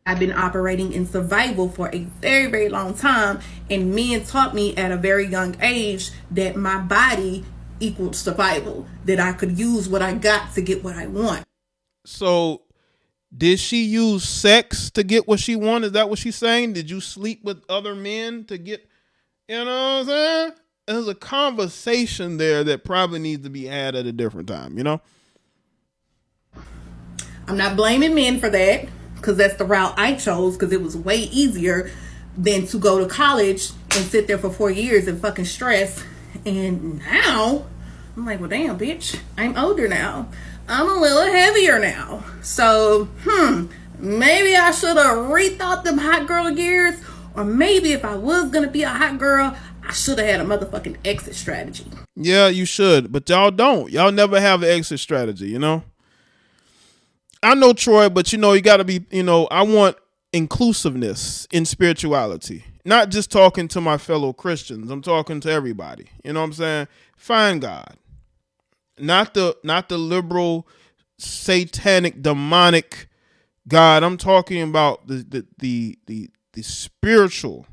I've been operating in survival for a very, very long time, and men taught me at a very young age that my body equaled survival, that I could use what I got to get what I want. So, did she use sex to get what she wanted? Is that what she's saying? Did you sleep with other men to get, you know what I'm saying? There's a conversation there that probably needs to be had at a different time, you know? I'm not blaming men for that because that's the route I chose because it was way easier than to go to college and sit there for 4 years and fucking stress. And now I'm like, well, damn, bitch, I'm older now. I'm a little heavier now. So, maybe I should have rethought them hot girl years. Or maybe if I was going to be a hot girl, I should have had a motherfucking exit strategy. Yeah, you should. But y'all don't. Y'all never have an exit strategy, you know? I know, Troy, but you got to be, I want inclusiveness in spirituality. Not just talking to my fellow Christians. I'm talking to everybody. You know what I'm saying? Find God. Not the liberal, satanic, demonic God. I'm talking about the spiritual,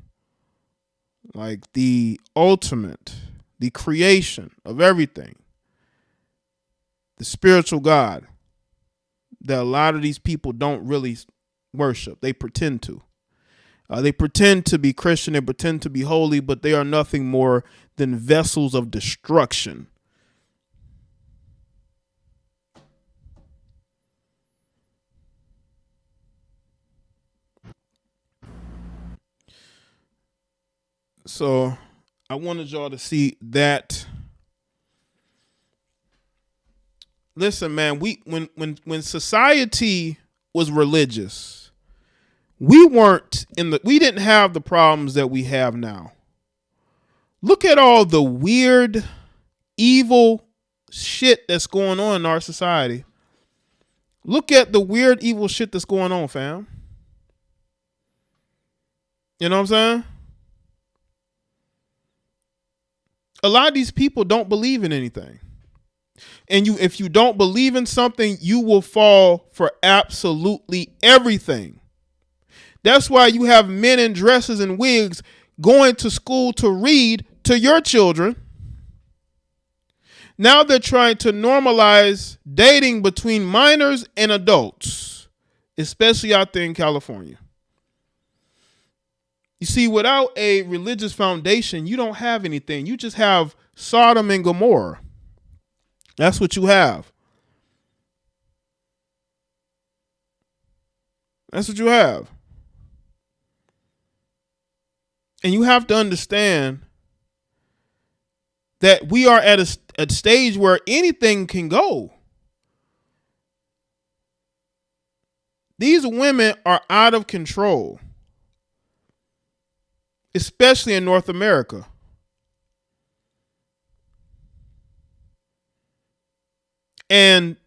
like the ultimate, the creation of everything. The spiritual God that a lot of these people don't really worship. They pretend to. They pretend to be Christian. They pretend to be holy, but they are nothing more than vessels of destruction. So I wanted y'all to see that. Listen, man, when society was religious, we didn't have the problems that we have now. Look at all the weird, evil shit that's going on in our society. Look at the weird, evil shit that's going on, fam. You know what I'm saying? A lot of these people don't believe in anything. And if you don't believe in something, you will fall for absolutely everything. That's why you have men in dresses and wigs going to school to read to your children. Now they're trying to normalize dating between minors and adults, especially out there in California. You see, without a religious foundation, you don't have anything. You just have Sodom and Gomorrah. That's what you have. That's what you have. And you have to understand that we are at a stage where anything can go. These women are out of control, especially in North America. And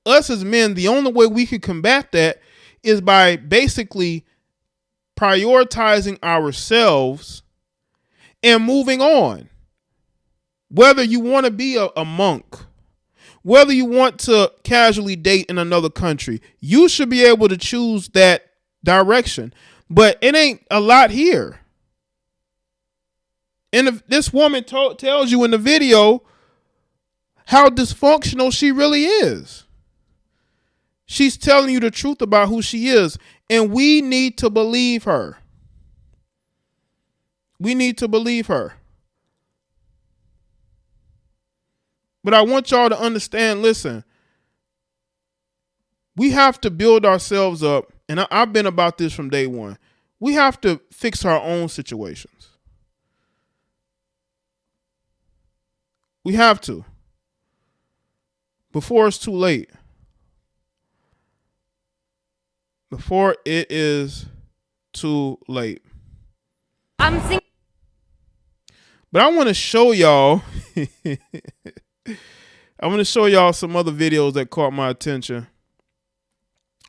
us as men, the only way we can combat that is by basically prioritizing ourselves and moving on. Whether you want to be a monk, whether you want to casually date in another country, you should be able to choose that direction. But it ain't a lot here. And if this woman tells you in the video how dysfunctional she really is. She's telling you the truth about who she is, and we need to believe her. We need to believe her. But I want y'all to understand, listen, we have to build ourselves up, and I've been about this from day one. We have to fix our own situations. We have to. Before it's too late. Before it is too late. But I want to show y'all I'm going to show y'all some other videos that caught my attention.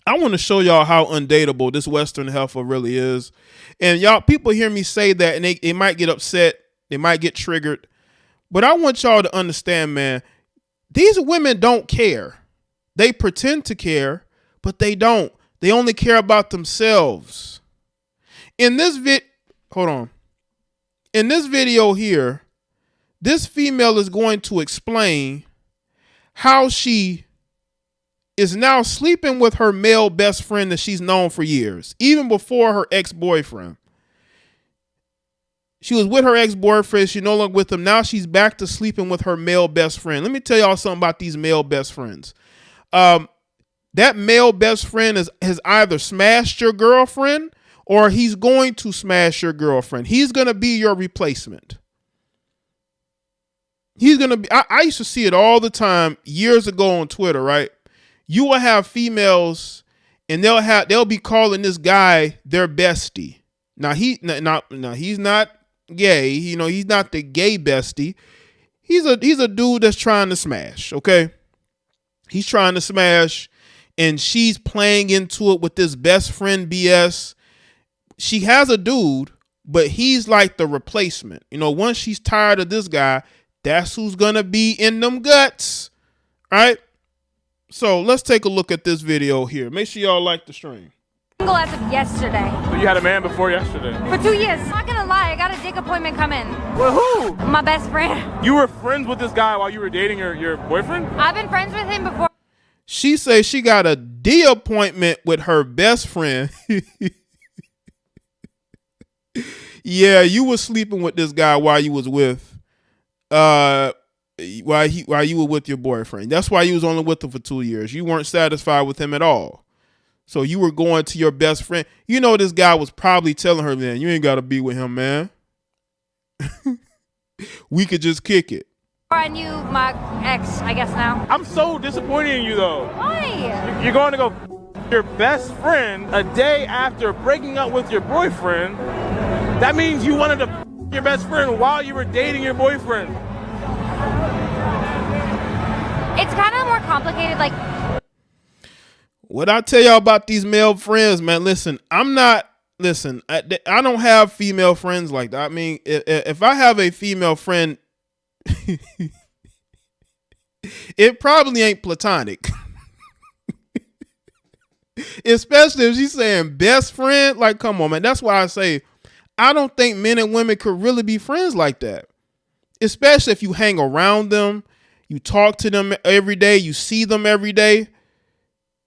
I want to show y'all how undateable this Western heifer really is. And y'all, people hear me say that and they might get upset. They might get triggered. But I want y'all to understand, man, these women don't care. They pretend to care, but they don't. They only care about themselves. In this hold on. In this video here, this female is going to explain how she is now sleeping with her male best friend that she's known for years, even before her ex-boyfriend. She was with her ex-boyfriend. She's no longer with him. Now she's back to sleeping with her male best friend. Let me tell y'all something about these male best friends. That male best friend has either smashed your girlfriend or he's going to smash your girlfriend. He's going to be your replacement. He's going to be, I used to see it all the time years ago on Twitter, right? You will have females and they'll be calling this guy their bestie. Now he's not gay. You know, he's not the gay bestie. He's a dude that's trying to smash. Okay. He's trying to smash and she's playing into it with this best friend BS. She has a dude, but he's like the replacement. You know, once she's tired of this guy, that's who's going to be in them guts. Right? So let's take a look at this video here. Make sure y'all like the stream. Single as of yesterday. So you had a man before yesterday? For 2 years. I'm not gonna lie, I got a dick appointment coming. With who? My best friend. You were friends with this guy while you were dating your boyfriend? I've been friends with him before. She says she got a D appointment with her best friend. Yeah, you were sleeping with this guy while you was with while you were with your boyfriend. That's why you was only with him for 2 years. You weren't satisfied with him at all. So you were going to your best friend. You know, this guy was probably telling her, man, you ain't got to be with him, man. We could just kick it. I knew my ex, I guess now. I'm so disappointed in you, though. Why? You're going to go your best friend a day after breaking up with your boyfriend. That means you wanted to your best friend while you were dating your boyfriend. It's kind of more complicated, like... What I tell y'all about these male friends, man, listen, I don't have female friends like that. I mean, if I have a female friend, it probably ain't platonic. Especially if she's saying best friend. Like, come on, man. That's why I say I don't think men and women could really be friends like that. Especially if you hang around them, you talk to them every day, you see them every day.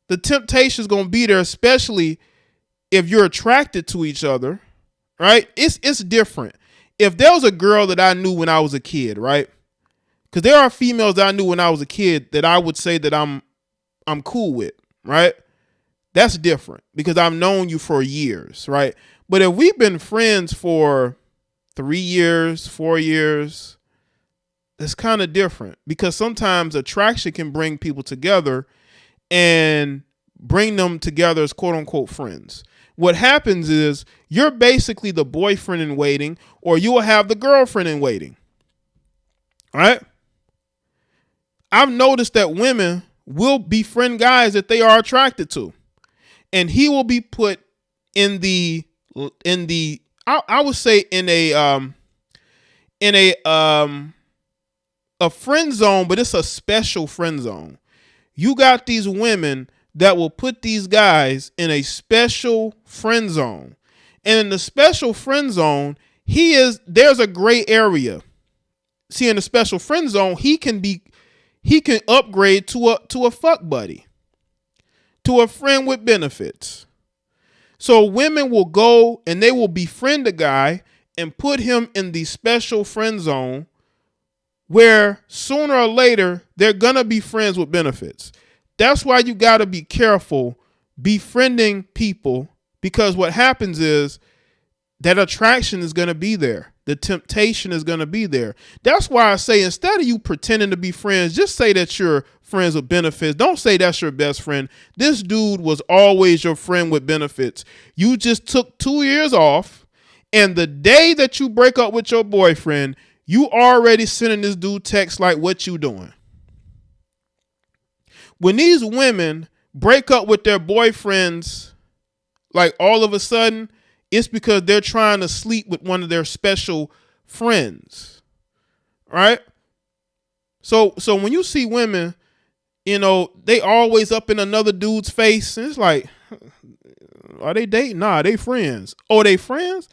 The temptation is going to be there, especially if you're attracted to each other, right? It's different. If there was a girl that I knew when I was a kid, right? Because there are females that I knew when I was a kid that I would say that I'm cool with, right? That's different because I've known you for years, right? But if we've been friends for 3 years, 4 years, it's kind of different because sometimes attraction can bring people together and bring them together as quote unquote friends. What happens is you're basically the boyfriend in waiting, or you will have the girlfriend in waiting. All right. I've noticed that women will befriend guys that they are attracted to, and he will be put in I would say in a friend zone, but it's a special friend zone. You got these women that will put these guys in a special friend zone. And in the special friend zone, there's a gray area. See, in the special friend zone, he can upgrade to a fuck buddy, to a friend with benefits. So women will go and they will befriend a guy and put him in the special friend zone where sooner or later they're going to be friends with benefits. That's why you got to be careful befriending people, because what happens is that attraction is going to be there. The temptation is going to be there. That's why I say, instead of you pretending to be friends, just say that you're friends with benefits. Don't say that's your best friend. This dude was always your friend with benefits. You just took 2 years off, and the day that you break up with your boyfriend, you already sending this dude text like, what you doing? When these women break up with their boyfriends, like all of a sudden, it's because they're trying to sleep with one of their special friends, right? So when you see women, they always up in another dude's face, and it's like, are they dating? Nah, they friends. Oh, they friends?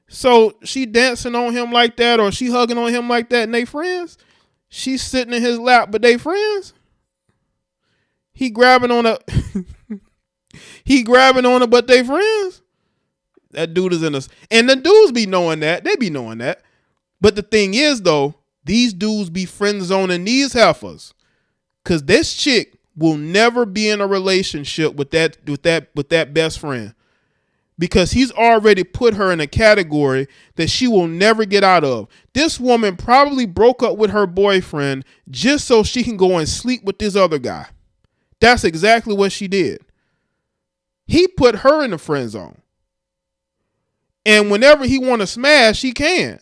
So she dancing on him like that, or she hugging on him like that, and they friends? She's sitting in his lap, but they friends? He grabbing on her, but they friends? That dude is in us. And the dudes be knowing that. They be knowing that. But the thing is, though, these dudes be friend zoning these heifers. Cause this chick will never be in a relationship with that best friend. Because he's already put her in a category that she will never get out of. This woman probably broke up with her boyfriend just so she can go and sleep with this other guy. That's exactly what she did. He put her in the friend zone. And whenever he want to smash, he can.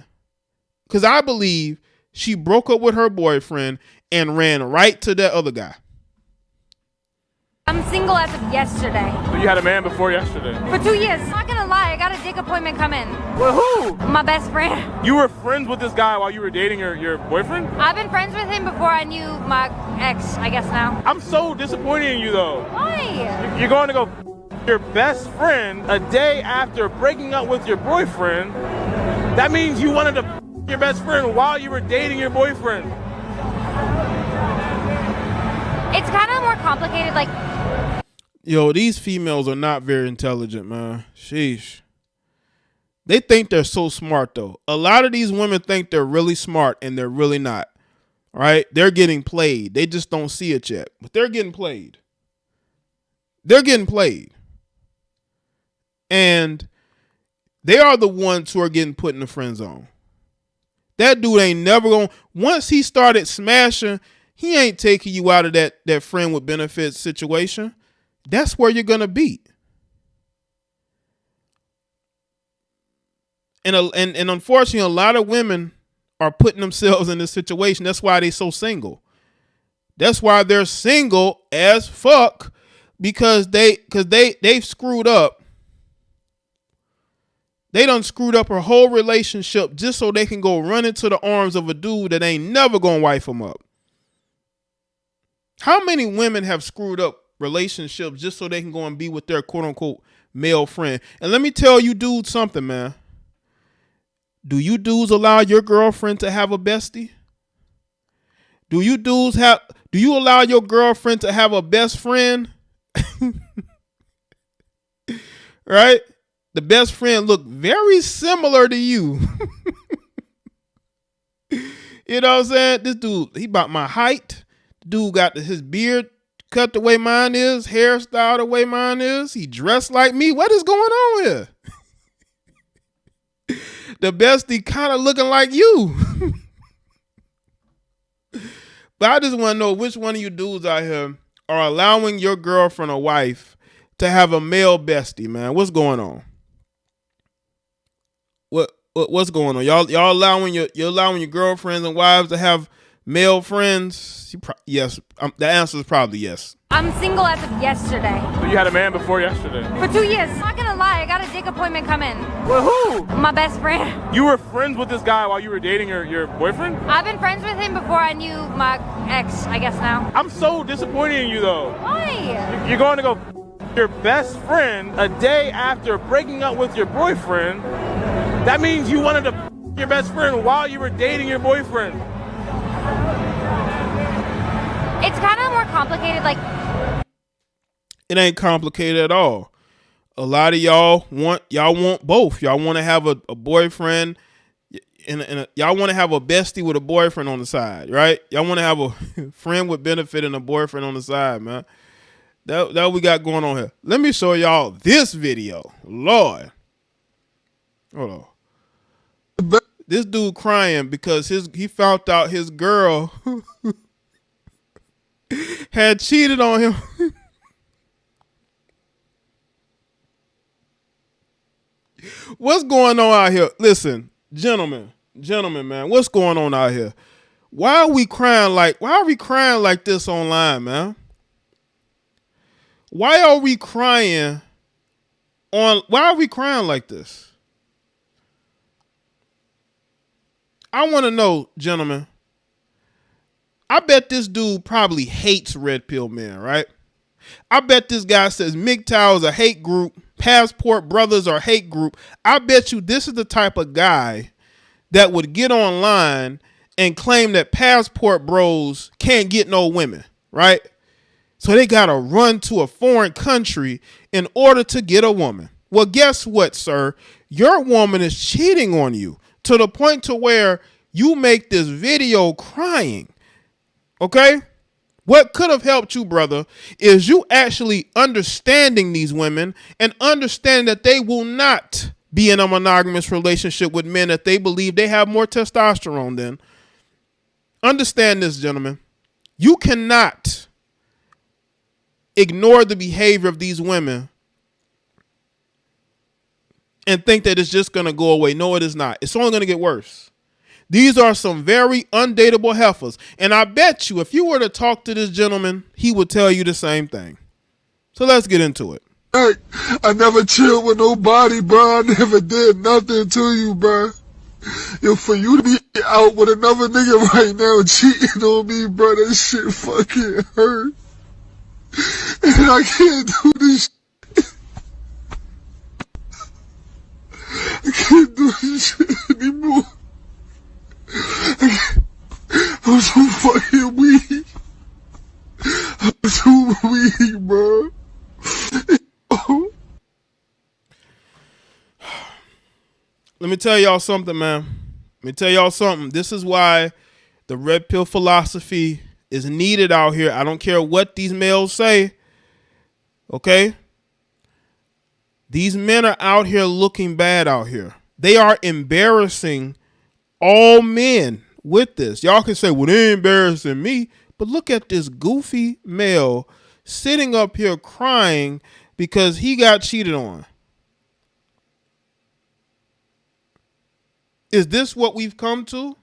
Because I believe she broke up with her boyfriend and ran right to that other guy. I'm single as of yesterday. So you had a man before yesterday? For 2 years. I'm not gonna lie, I got a dick appointment coming. Well, who? My best friend. You were friends with this guy while you were dating your boyfriend? I've been friends with him before I knew my ex, I guess now. I'm so disappointed in you, though. Why? You're going to go your best friend a day after breaking up with your boyfriend. That means you wanted to your best friend while you were dating your boyfriend. It's kind of more complicated, like... Yo, these females are not very intelligent, man. Sheesh. They think they're so smart, though. A lot of these women think they're really smart, and they're really not. Right? They're getting played. They just don't see it yet. But they're getting played. They're getting played. And they are the ones who are getting put in the friend zone. That dude ain't never going... Once he started smashing, he ain't taking you out of that friend with benefits situation. That's where you're going to be. And unfortunately, a lot of women are putting themselves in this situation. That's why they're so single. That's why they're single as fuck, because they've screwed up. They done screwed up her whole relationship just so they can go run into the arms of a dude that ain't never gonna wife them up. How many women have screwed up relationships just so they can go and be with their quote unquote male friend? And let me tell you dudes something, man. Do you dudes allow your girlfriend to have a bestie? Do you allow your girlfriend to have a best friend? Right? The best friend look very similar to you. You know what I'm saying? This dude, he about my height. The dude got his beard cut the way mine is, hairstyle the way mine is. He dressed like me. What is going on here? The bestie kind of looking like you. But I just want to know which one of you dudes out here are allowing your girlfriend or wife to have a male bestie, man. What's going on? What's going on? Y'all allowing you're allowing your girlfriends and wives to have male friends? Yes. The answer is probably yes. I'm single as of yesterday. So you had a man before yesterday? For 2 years. I'm not gonna lie, I got a dick appointment coming. Well, who? My best friend. You were friends with this guy while you were dating your boyfriend? I've been friends with him before I knew my ex, I guess now. I'm so disappointed in you, though. Why? You're going to go your best friend a day after breaking up with your boyfriend. That means you wanted to your best friend while you were dating your boyfriend. It's kind of more complicated, like... It ain't complicated at all. A lot of y'all want both. Y'all want to have a boyfriend and y'all want to have a bestie with a boyfriend on the side, right? Y'all want to have a friend with benefit and a boyfriend on the side, man. That we got going on here. Let me show y'all this video. Lord. Hold on. This dude crying because he found out his girl had cheated on him. What's going on out here? Listen, gentlemen, man, what's going on out here? Why are we crying like this online, man? Why are we crying why are we crying like this? I want to know, gentlemen. I bet this dude probably hates red pill men, right? I bet this guy says MGTOW is a hate group, Passport Brothers are a hate group. I bet you this is the type of guy that would get online and claim that Passport Bros can't get no women, right? So they got to run to a foreign country in order to get a woman. Well, guess what, sir? Your woman is cheating on you to the point to where you make this video crying. Okay? What could have helped you, brother, is you actually understanding these women and understanding that they will not be in a monogamous relationship with men that they believe they have more testosterone than. Understand this, gentlemen. You cannot ignore the behavior of these women and think that it's just going to go away. No, it is not. It's only going to get worse. These are some very undateable heifers. And I bet you if you were to talk to this gentleman, he would tell you the same thing. So let's get into it. Hey, I never chilled with nobody, bro. I never did nothing to you, bro. Yo, for you to be out with another nigga right now cheating on me, bro, that shit fucking hurt. And I can't do this shit. I can't do this shit anymore. I'm so fucking weak. I'm so weak, bro. Let me tell y'all something, man. Let me tell y'all something. This is why the red pill philosophy is needed out here. I don't care what these males say. Okay? These men are out here looking bad out here. They are embarrassing all men with this. Y'all can say, well, they're embarrassing me. But look at this goofy male sitting up here crying because he got cheated on. Is this what we've come to?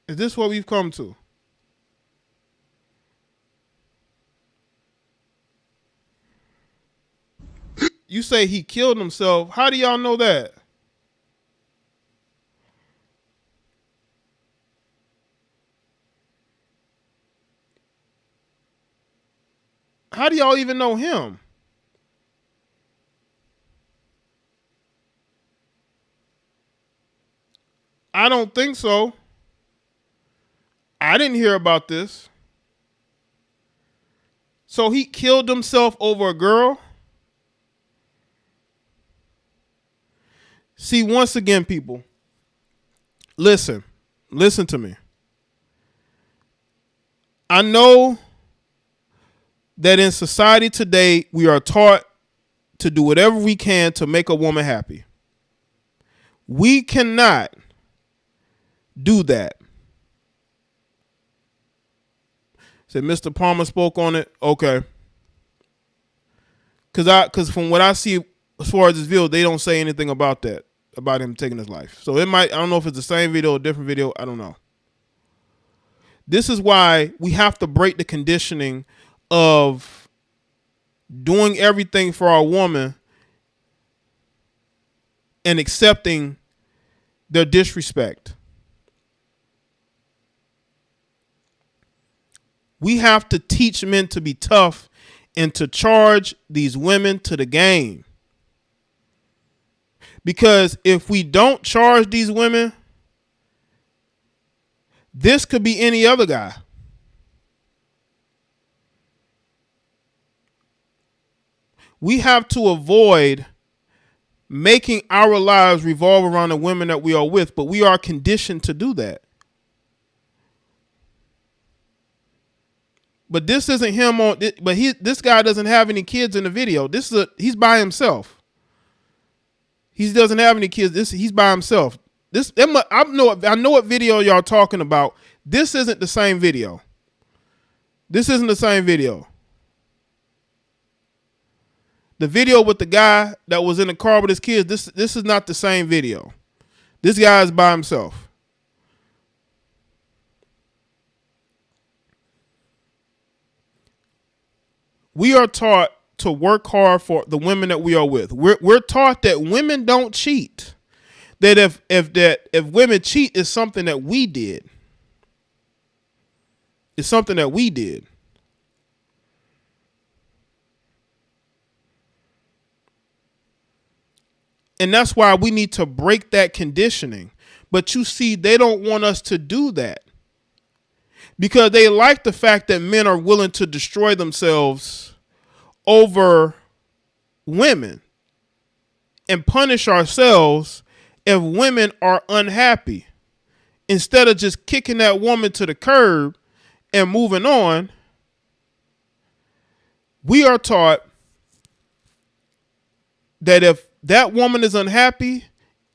Is this what we've come to? You say he killed himself. How do y'all know that? How do y'all even know him? I don't think so. I didn't hear about this. So he killed himself over a girl? See, once again, people, listen to me. I know that in society today, we are taught to do whatever we can to make a woman happy. We cannot do that. Said Mr. Palmer spoke on it. Okay. Cause from what I see as far as this video, they don't say anything about that, about him taking his life. So it might, I don't know if it's the same video or a different video. I don't know. This is why we have to break the conditioning of doing everything for our woman and accepting their disrespect. We have to teach men to be tough and to charge these women to the game. Because if we don't charge these women, this could be any other guy. We have to avoid making our lives revolve around the women that we are with, but we are conditioned to do that. But this isn't him on. But this guy doesn't have any kids in the video. He's by himself. He doesn't have any kids. He's by himself. I know what video y'all talking about. This isn't the same video. This isn't the same video. The video with the guy that was in the car with his kids. This is not the same video. This guy is by himself. we are taught to work hard for the women that we are with. We're taught that women don't cheat. That if women cheat is something that we did. It's something that we did. And that's why we need to break that conditioning. But you see, they don't want us to do that. Because they like the fact that men are willing to destroy themselves over women and punish ourselves if women are unhappy. Instead of just kicking that woman to the curb and moving on, we are taught that if that woman is unhappy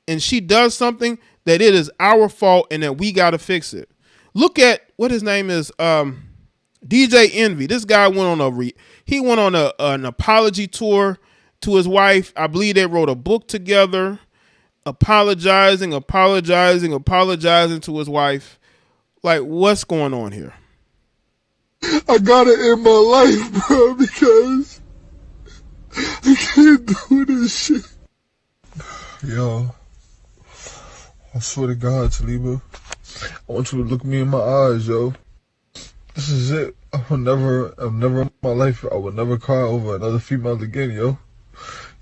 and she does something, that it is our fault and that we got to fix it. Look at what his name is, DJ Envy. This guy went on an apology tour to his wife. I believe they wrote a book together, apologizing to his wife. Like, what's going on here? I got it in my life, bro, because I can't do this shit. Yo, I swear to God, Taliba, I want you to look me in my eyes, yo. This is it. I've never in my life, I would never cry over another female again, yo.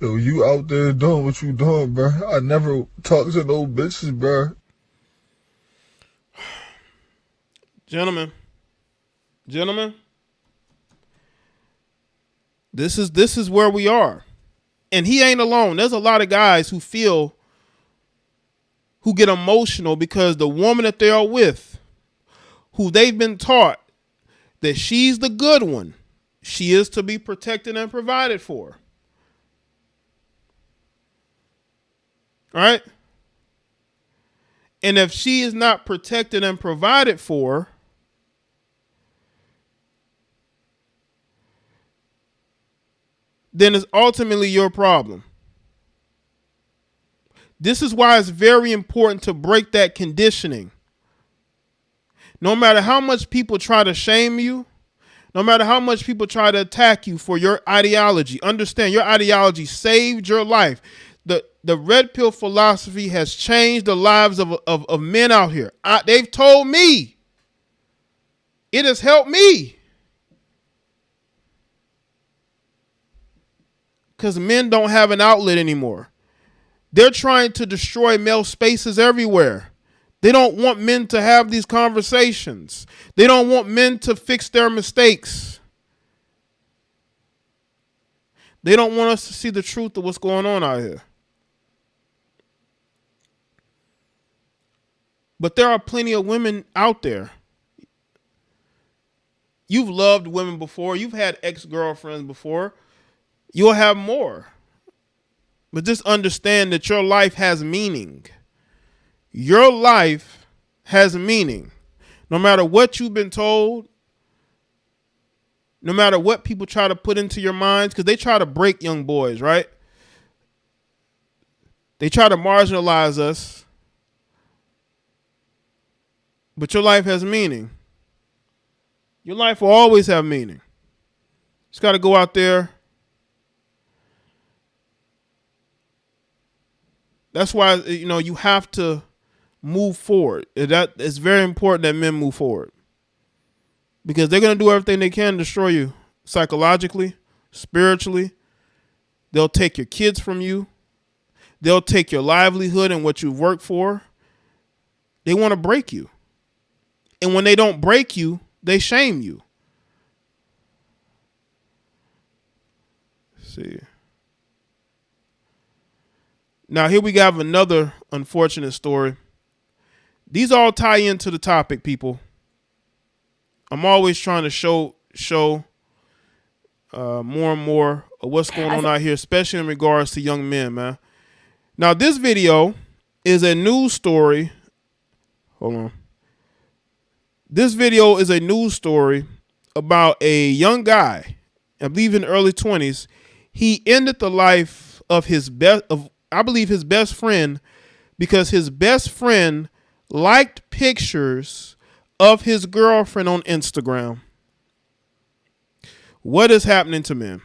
Yo, you out there doing what you doing, bro. I never talk to no bitches, bro. Gentlemen, this is where we are. And he ain't alone. There's a lot of guys who get emotional because the woman that they are with, who they've been taught that she's the good one, she is to be protected and provided for. All right? And if she is not protected and provided for, then it's ultimately your problem. This is why it's very important to break that conditioning. No matter how much people try to shame you, no matter how much people try to attack you for your ideology, understand your ideology saved your life. The red pill philosophy has changed the lives of men out here. They've told me. It has helped me. Because men don't have an outlet anymore. They're trying to destroy male spaces everywhere. They don't want men to have these conversations. They don't want men to fix their mistakes. They don't want us to see the truth of what's going on out here. But there are plenty of women out there. You've loved women before. You've had ex-girlfriends before. You'll have more. But just understand that your life has meaning. Your life has meaning. No matter what you've been told, no matter what people try to put into your minds, because they try to break young boys, right? They try to marginalize us. But your life has meaning. Your life will always have meaning. Just got to go out there. That's why, you have to move forward. It's very important that men move forward. Because they're going to do everything they can to destroy you psychologically, spiritually. They'll take your kids from you. They'll take your livelihood and what you've worked for. They want to break you. And when they don't break you, they shame you. Let's see. Now, here we have another unfortunate story. These all tie into the topic, people. I'm always trying to show more and more of what's going on out here, especially in regards to young men, man. Now, this video is a news story. Hold on. This video is a news story about a young guy, I believe in the early 20s. He ended the life of his best friend because his best friend liked pictures of his girlfriend on Instagram. What is happening to men?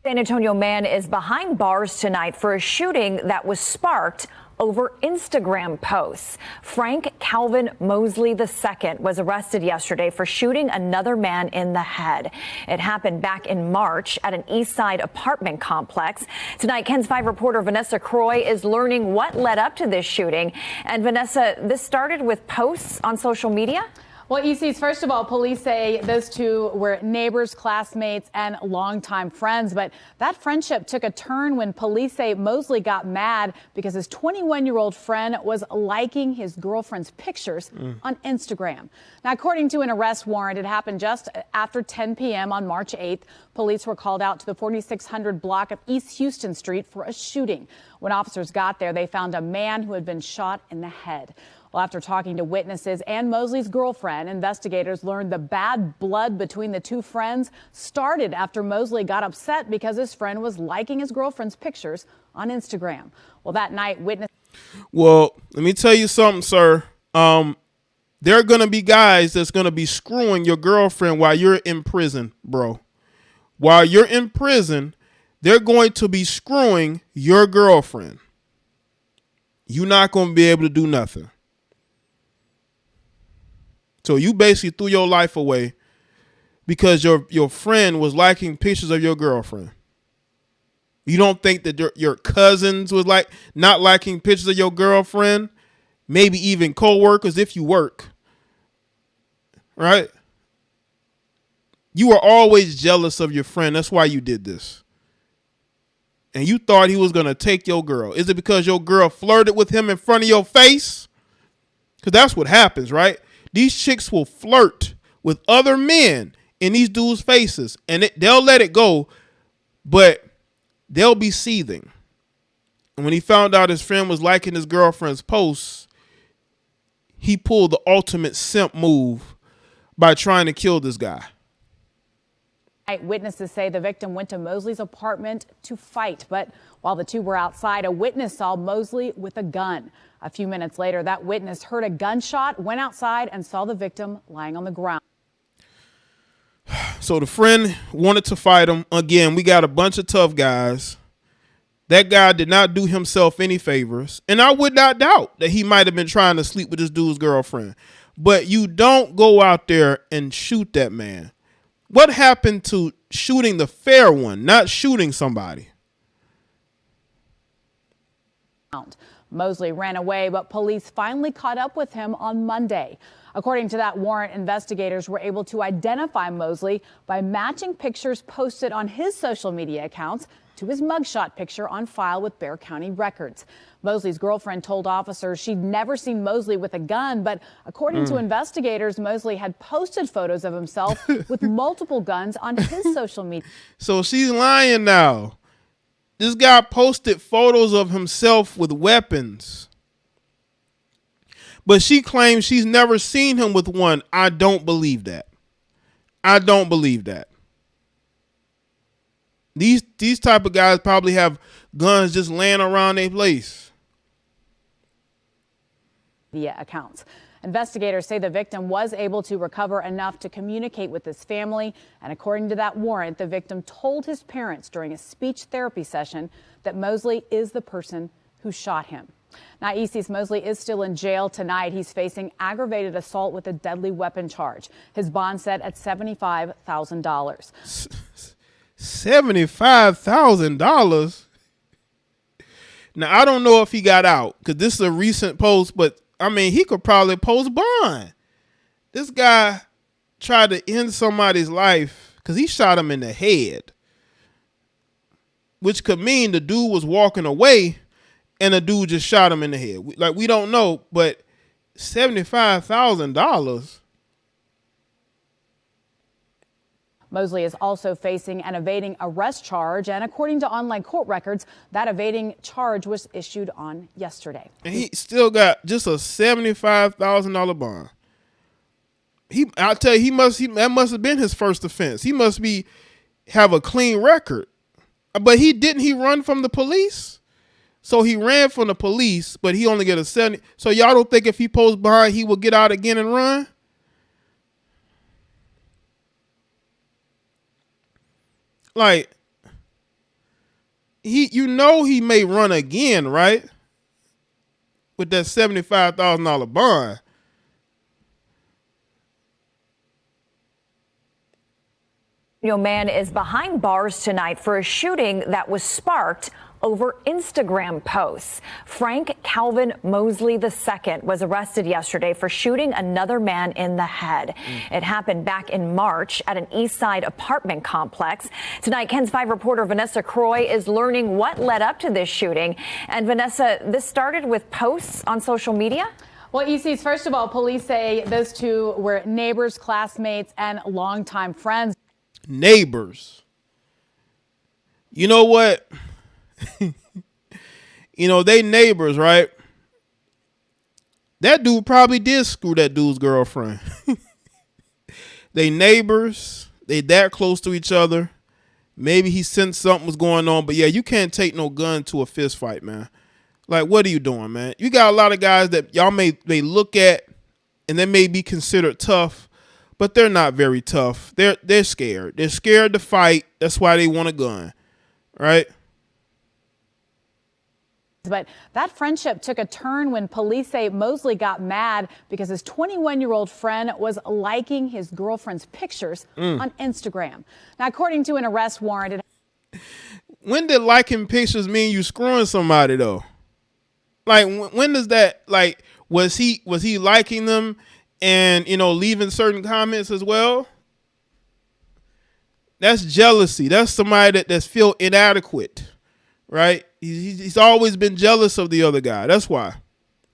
San Antonio man is behind bars tonight for a shooting that was sparked over Instagram posts. Frank Calvin Mosley II was arrested yesterday for shooting another man in the head. It happened back in March at an East Side apartment complex. Tonight, KENS 5 reporter Vanessa Croy is learning what led up to this shooting. And Vanessa, this started with posts on social media? Well, ECs, first of all, police say those two were neighbors, classmates, and longtime friends. But that friendship took a turn when police say Mosley got mad because his 21-year-old friend was liking his girlfriend's pictures on Instagram. Now, according to an arrest warrant, it happened just after 10 p.m. on March 8th. Police were called out to the 4600 block of East Houston Street for a shooting. When officers got there, they found a man who had been shot in the head. Well, after talking to witnesses and Mosley's girlfriend, investigators learned the bad blood between the two friends started after Mosley got upset because his friend was liking his girlfriend's pictures on Instagram. Well, that night, witnesses... Well, let me tell you something, sir. There are going to be guys that's going to be screwing your girlfriend while you're in prison, bro. While you're in prison, they're going to be screwing your girlfriend. You're not going to be able to do nothing. So you basically threw your life away because your friend was liking pictures of your girlfriend. You don't think that your cousins was like not liking pictures of your girlfriend? Maybe even co-workers if you work. Right? You were always jealous of your friend. That's why you did this. And you thought he was going to take your girl. Is it because your girl flirted with him in front of your face? Because that's what happens, right? These chicks will flirt with other men in these dudes' faces, and they'll let it go, but they'll be seething. And when he found out his friend was liking his girlfriend's posts, he pulled the ultimate simp move by trying to kill this guy. Witnesses say the victim went to Mosley's apartment to fight, but while the two were outside, a witness saw Mosley with a gun. A few minutes later, that witness heard a gunshot, went outside, and saw the victim lying on the ground. So the friend wanted to fight him. Again, we got a bunch of tough guys. That guy did not do himself any favors. And I would not doubt that he might have been trying to sleep with this dude's girlfriend. But you don't go out there and shoot that man. What happened to shooting the fair one, not shooting somebody? Mosley ran away, but police finally caught up with him on Monday. According to that warrant, investigators were able to identify Mosley by matching pictures posted on his social media accounts to his mugshot picture on file with Bexar County Records. Mosley's girlfriend told officers she'd never seen Mosley with a gun, but according to investigators, Mosley had posted photos of himself with multiple guns on his social media. So she's lying now. This guy posted photos of himself with weapons. But she claims she's never seen him with one. I don't believe that. I don't believe that. These type of guys probably have guns just laying around their place. Via accounts. Investigators say the victim was able to recover enough to communicate with his family. And according to that warrant, the victim told his parents during a speech therapy session that Mosley is the person who shot him. Now, EC's Mosley is still in jail tonight. He's facing aggravated assault with a deadly weapon charge. His bond set at $75,000. $75,000? Now, I don't know if he got out because this is a recent post, but I mean, he could probably post bond. This guy tried to end somebody's life because he shot him in the head, which could mean the dude was walking away and the dude just shot him in the head. Like, we don't know, but $75,000. Mosley is also facing an evading arrest charge, and according to online court records, that evading charge was issued on yesterday. And he still got just a $75,000 bond. I'll tell you, that must have been his first offense. He must have a clean record. But he run from the police? So he ran from the police, but he only get a 70. So y'all don't think if he posts bond, he will get out again and run? Like, he may run again, right? With that $75,000 bond. Man is behind bars tonight for a shooting that was sparked over Instagram posts. Frank Calvin Mosley II was arrested yesterday for shooting another man in the head. It happened back in March at an East Side apartment complex. Tonight, Ken's 5 reporter Vanessa Croy is learning what led up to this shooting. And Vanessa, this started with posts on social media? Well, ECs, first of all, police say those two were neighbors, classmates, and longtime friends. Neighbors. You know what? They neighbors, right? That dude probably did screw that dude's girlfriend. They neighbors. They that close to each other. Maybe he sensed something was going on. But yeah, you can't take no gun to a fist fight, man. Like, what are you doing, man? You got a lot of guys that y'all may look at and they may be considered tough, but they're not very tough. They're scared. They're scared to fight. That's why they want a gun, right? But that friendship took a turn when police say Mosley got mad because his 21-year-old friend was liking his girlfriend's pictures on Instagram. Now, according to an arrest warrant, when did liking pictures mean you screwing somebody though? Like, when does that, like, was he liking them and, leaving certain comments as well? That's jealousy. That's somebody that's feel inadequate, right? He's always been jealous of the other guy. That's why.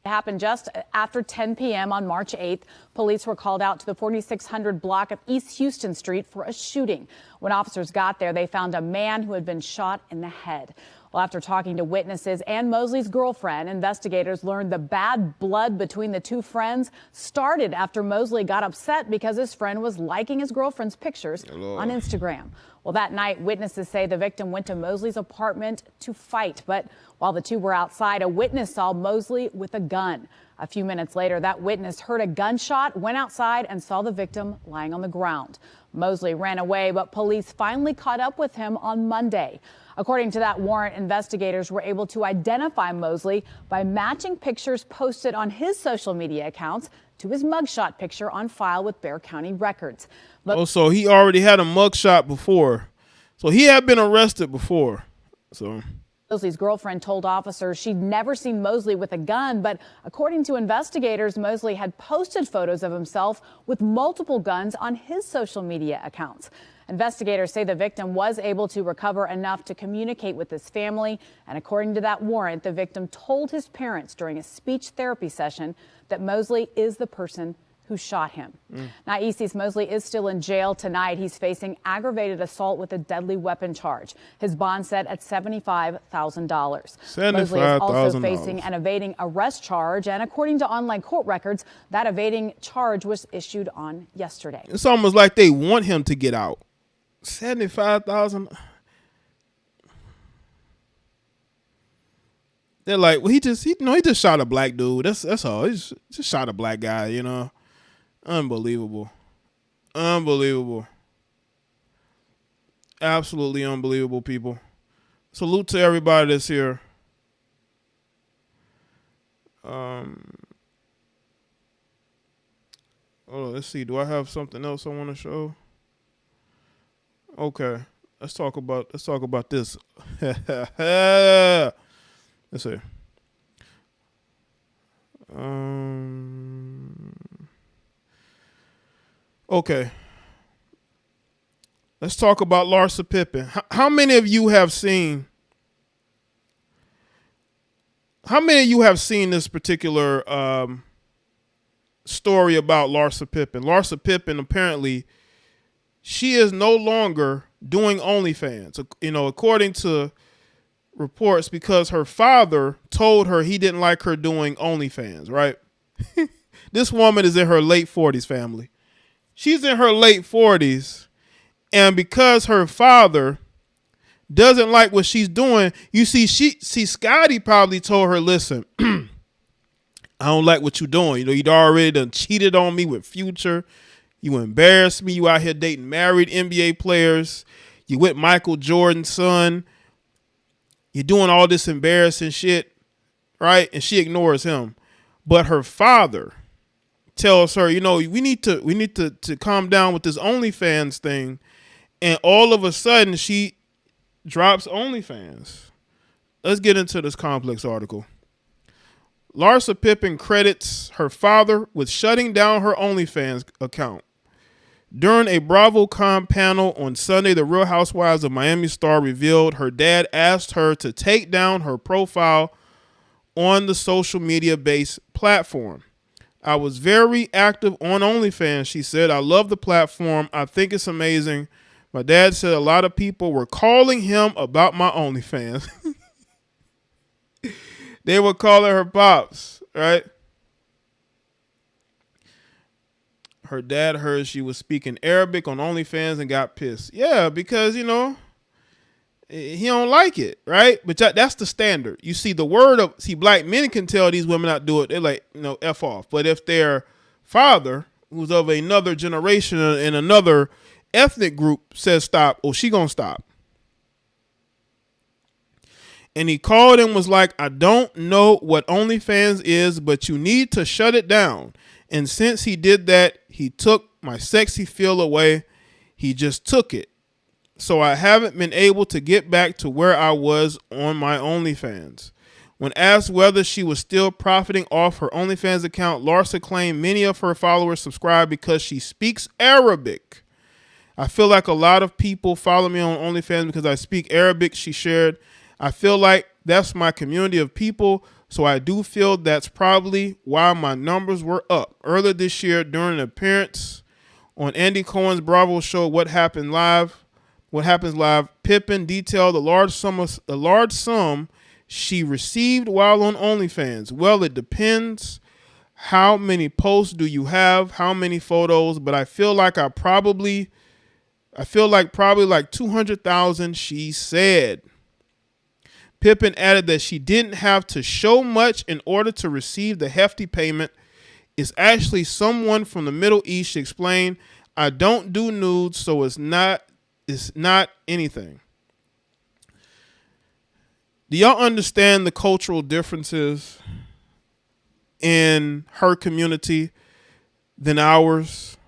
It happened just after 10 p.m. on March 8th. Police were called out to the 4600 block of East Houston Street for a shooting. When officers got there, they found a man who had been shot in the head. Well, after talking to witnesses and Mosley's girlfriend, investigators learned the bad blood between the two friends started after Mosley got upset because his friend was liking his girlfriend's pictures on Instagram. Well, that night, witnesses say the victim went to Mosley's apartment to fight. But while the two were outside, a witness saw Mosley with a gun. A few minutes later, that witness heard a gunshot, went outside and saw the victim lying on the ground. Mosley ran away, but police finally caught up with him on Monday. According to that warrant, investigators were able to identify Mosley by matching pictures posted on his social media accounts to his mugshot picture on file with Bexar County records. But so he already had a mugshot before. So he had been arrested before. So Mosley's girlfriend told officers she'd never seen Mosley with a gun, but according to investigators, Mosley had posted photos of himself with multiple guns on his social media accounts. Investigators say the victim was able to recover enough to communicate with his family. And according to that warrant, the victim told his parents during a speech therapy session that Mosley is the person who shot him. Now, EC's Mosley is still in jail tonight. He's facing aggravated assault with a deadly weapon charge. His bond set at $75,000. Mosley is also facing an evading arrest charge. And according to online court records, that evading charge was issued on yesterday. It's almost like they want him to get out. 75,000. They're like, well, he just shot a black dude. That's all. He just shot a black guy. Unbelievable. Absolutely unbelievable, people. Salute to everybody that's here. Let's see. Do I have something else I want to show? Okay, let's talk about this. Let's see. Okay. Let's talk about Larsa Pippen. How many of you have seen? How many of you have seen this particular story about Larsa Pippen? Larsa Pippen, apparently, she is no longer doing OnlyFans, according to reports, because her father told her he didn't like her doing OnlyFans, right? This woman is in her late 40s, family. She's in her late 40s, and because her father doesn't like what she's doing, you see, Scotty probably told her, listen, I don't like what you're doing. You'd already done cheated on me with Future. You embarrassed me. You out here dating married NBA players. You with Michael Jordan's son. You're doing all this embarrassing shit, right? And she ignores him. But her father tells her, we need to calm down with this OnlyFans thing. And all of a sudden, she drops OnlyFans. Let's get into this complex article. Larsa Pippen credits her father with shutting down her OnlyFans account. During a BravoCon panel on Sunday, the Real Housewives of Miami star revealed her dad asked her to take down her profile on the social media-based platform. I was very active on OnlyFans, she said. I love the platform. I think it's amazing. My dad said a lot of people were calling him about my OnlyFans. They were calling her Pops, right? Her dad heard she was speaking Arabic on OnlyFans and got pissed. Yeah, because, he don't like it, right? But that's the standard. You see, black men can tell these women not to do it. They're like, F off. But if their father, who's of another generation and another ethnic group, says stop, she gonna stop. And he called and was like, I don't know what OnlyFans is, but you need to shut it down. And since he did that, he took my sexy feel away. He just took it. So I haven't been able to get back to where I was on my OnlyFans. When asked whether she was still profiting off her OnlyFans account, Larsa claimed many of her followers subscribe because she speaks Arabic. I feel like a lot of people follow me on OnlyFans because I speak Arabic, she shared. I feel like that's my community of people, so I do feel that's probably why my numbers were up. Earlier this year, during an appearance on Andy Cohen's Bravo show, What Happens Live, Pippen detailed the large sum she received while on OnlyFans. Well, it depends. How many posts do you have? How many photos? But I feel like probably like 200,000, she said. Pippen added that she didn't have to show much in order to receive the hefty payment. It's actually someone from the Middle East, she explained. I don't do nudes, so it's not anything. Do y'all understand the cultural differences in her community than ours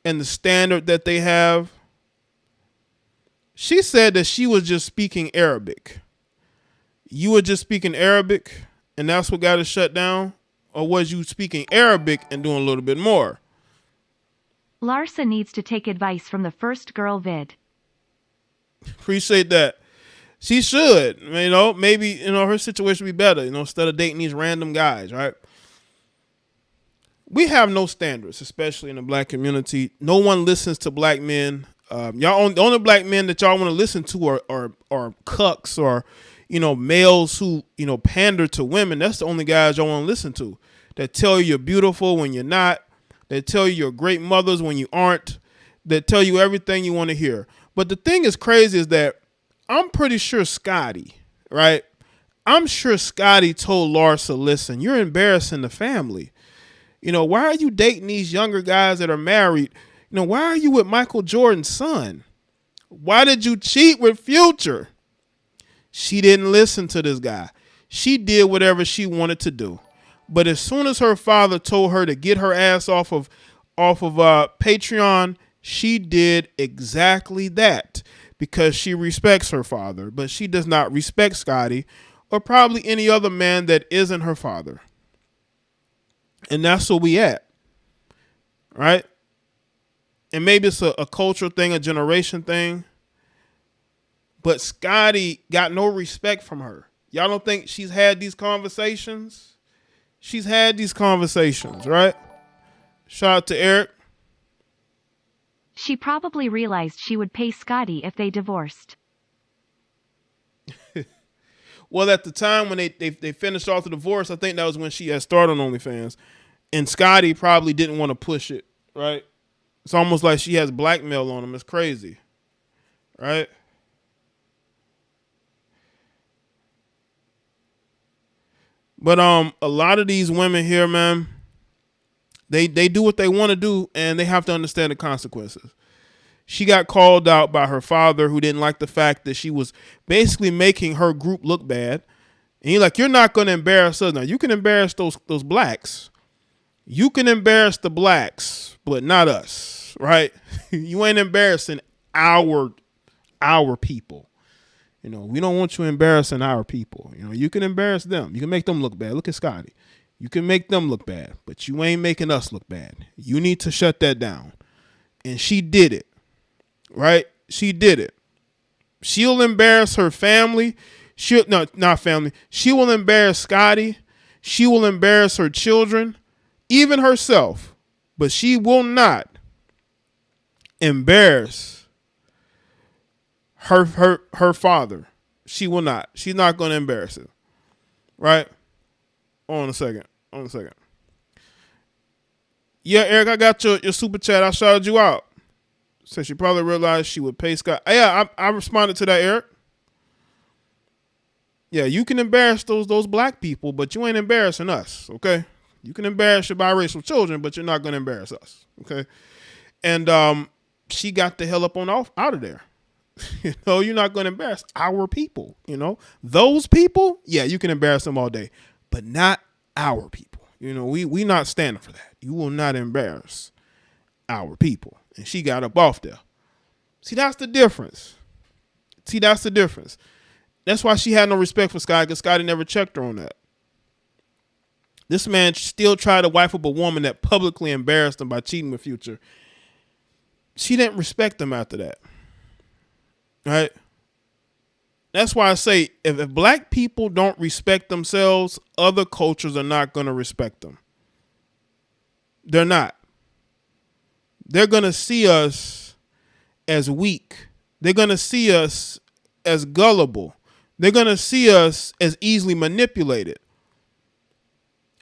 and the standard that they have? She said that she was just speaking Arabic. You were just speaking Arabic and that's what got it shut down? Or was you speaking Arabic and doing a little bit more? Larsa needs to take advice from the first girl vid. Appreciate that. She should. Maybe, her situation would be better, instead of dating these random guys, right? We have no standards, especially in the black community. No one listens to black men. The only black men that y'all want to listen to are cucks or, males who, pander to women. That's the only guys y'all want to listen to. That tell you you're beautiful when you're not. That tell you you're great mothers when you aren't. That tell you everything you want to hear. But the thing is crazy is that I'm pretty sure Scotty, right? I'm sure Scotty told Larsa, listen, you're embarrassing the family. Why are you dating these younger guys that are married? Why are you with Michael Jordan's son? Why did you cheat with Future? She didn't listen to this guy. She did whatever she wanted to do. But as soon as her father told her to get her ass off of Patreon, she did exactly that because she respects her father, but she does not respect Scotty or probably any other man that isn't her father. And that's where we at, right? And maybe it's a cultural thing, a generation thing, but Scotty got no respect from her. Y'all don't think she's had these conversations? She's had these conversations, right? Shout out to Eric. She probably realized she would pay Scotty if they divorced. Well, at the time when they finished off the divorce, I think that was when she had started on OnlyFans. And Scotty probably didn't want to push it, right? It's almost like she has blackmail on him. It's crazy, right? But a lot of these women here, man, they do what they want to do, and they have to understand the consequences. She got called out by her father, who didn't like the fact that she was basically making her group look bad. And he's like, you're not going to embarrass us. Now, you can embarrass those blacks. You can embarrass the blacks, but not us, right? You ain't embarrassing our people. You know, we don't want you embarrassing our people. You know, you can embarrass them. You can make them look bad. Look at Scotty. You can make them look bad, but you ain't making us look bad. You need to shut that down. And she did it, right? She did it. She'll embarrass her family. Not family. She will embarrass Scotty. She will embarrass her children, even herself. But she will not embarrass her father. She will not. She's not going to embarrass him. Right? On a second. Yeah, Eric, I got your super chat. I shouted you out. So she probably realized she would pay Scott. Yeah, I responded to that, Eric. Yeah, you can embarrass those black people, but you ain't embarrassing us, okay? You can embarrass your biracial children, but you're not going to embarrass us, okay? And she got the hell up on out of there. You know, you're not going to embarrass our people, you know? Those people, yeah, you can embarrass them all day, but not our people. You know, we not standing for that. You will not embarrass our people. And she got up off there. See, that's the difference. That's why she had no respect for Scotty, because Scotty never checked her on that. This man still tried to wife up a woman that publicly embarrassed him by cheating with Future. She didn't respect him after that. Right? That's why I say, if black people don't respect themselves, other cultures are not going to respect them. They're not. They're going to see us as weak. They're going to see us as gullible. They're going to see us as easily manipulated.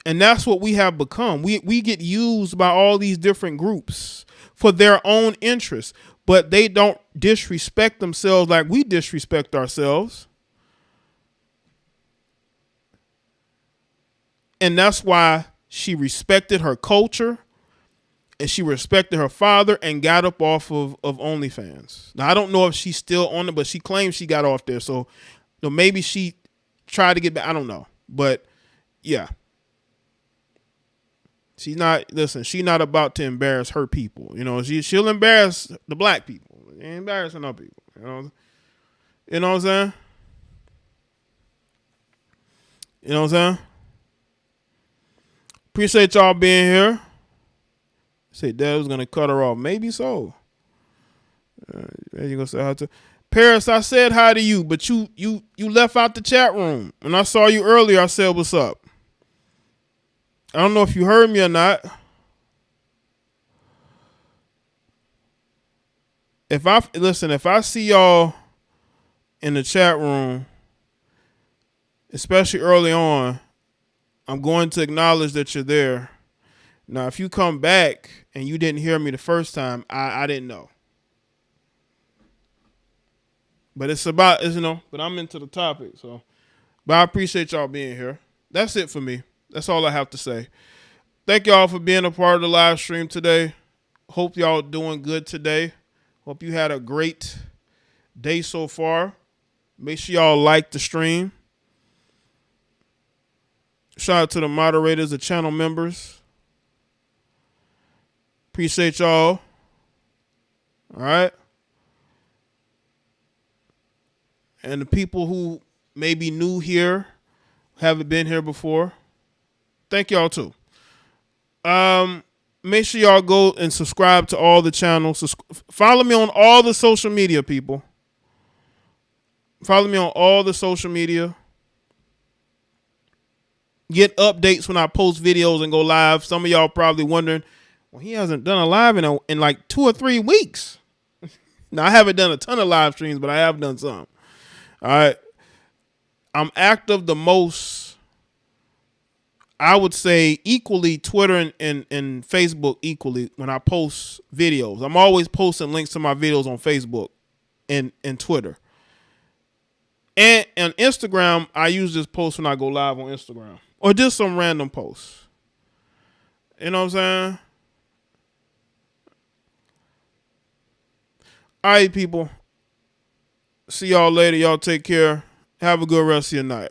And that's what we have become. We get used by all these different groups for their own interests, but they don't disrespect themselves like we disrespect ourselves. And that's why she respected her culture and she respected her father and got up off of OnlyFans. Now, I don't know if she's still on it, but she claims she got off there. So maybe she tried to get back. I don't know. But yeah. She's not about to embarrass her people. You know, she'll embarrass the black people. She ain't embarrassing our people. You know what I'm saying? You know what I'm saying? Appreciate y'all being here. Say Dad was gonna cut her off. Maybe so. You gonna say hi to Paris? I said hi to you, but you left out the chat room. When I saw you earlier, I said what's up. I don't know if you heard me or not. If I see y'all in the chat room, especially early on, I'm going to acknowledge that you're there. Now, if you come back and you didn't hear me the first time, I didn't know. But but I'm into the topic, so. But I appreciate y'all being here. That's it for me. That's all I have to say. Thank y'all for being a part of the live stream today. Hope y'all doing good today. Hope you had a great day so far. Make sure y'all like the stream. Shout out to the moderators, the channel members. Appreciate y'all. All right. And the people who may be new here, haven't been here before, thank y'all too. Make sure y'all go and subscribe to all the channels. Follow me on all the social media, people. Follow me on all the social media. Get updates when I post videos and go live. Some of y'all probably wondering, well, he hasn't done a live in like 2 or 3 weeks. Now, I haven't done a ton of live streams, but I have done some. All right. I'm active the most, I would say, equally Twitter and Facebook equally when I post videos. I'm always posting links to my videos on Facebook and Twitter. And on Instagram, I use this post when I go live on Instagram. Or just some random posts. You know what I'm saying? All right, people. See y'all later. Y'all take care. Have a good rest of your night.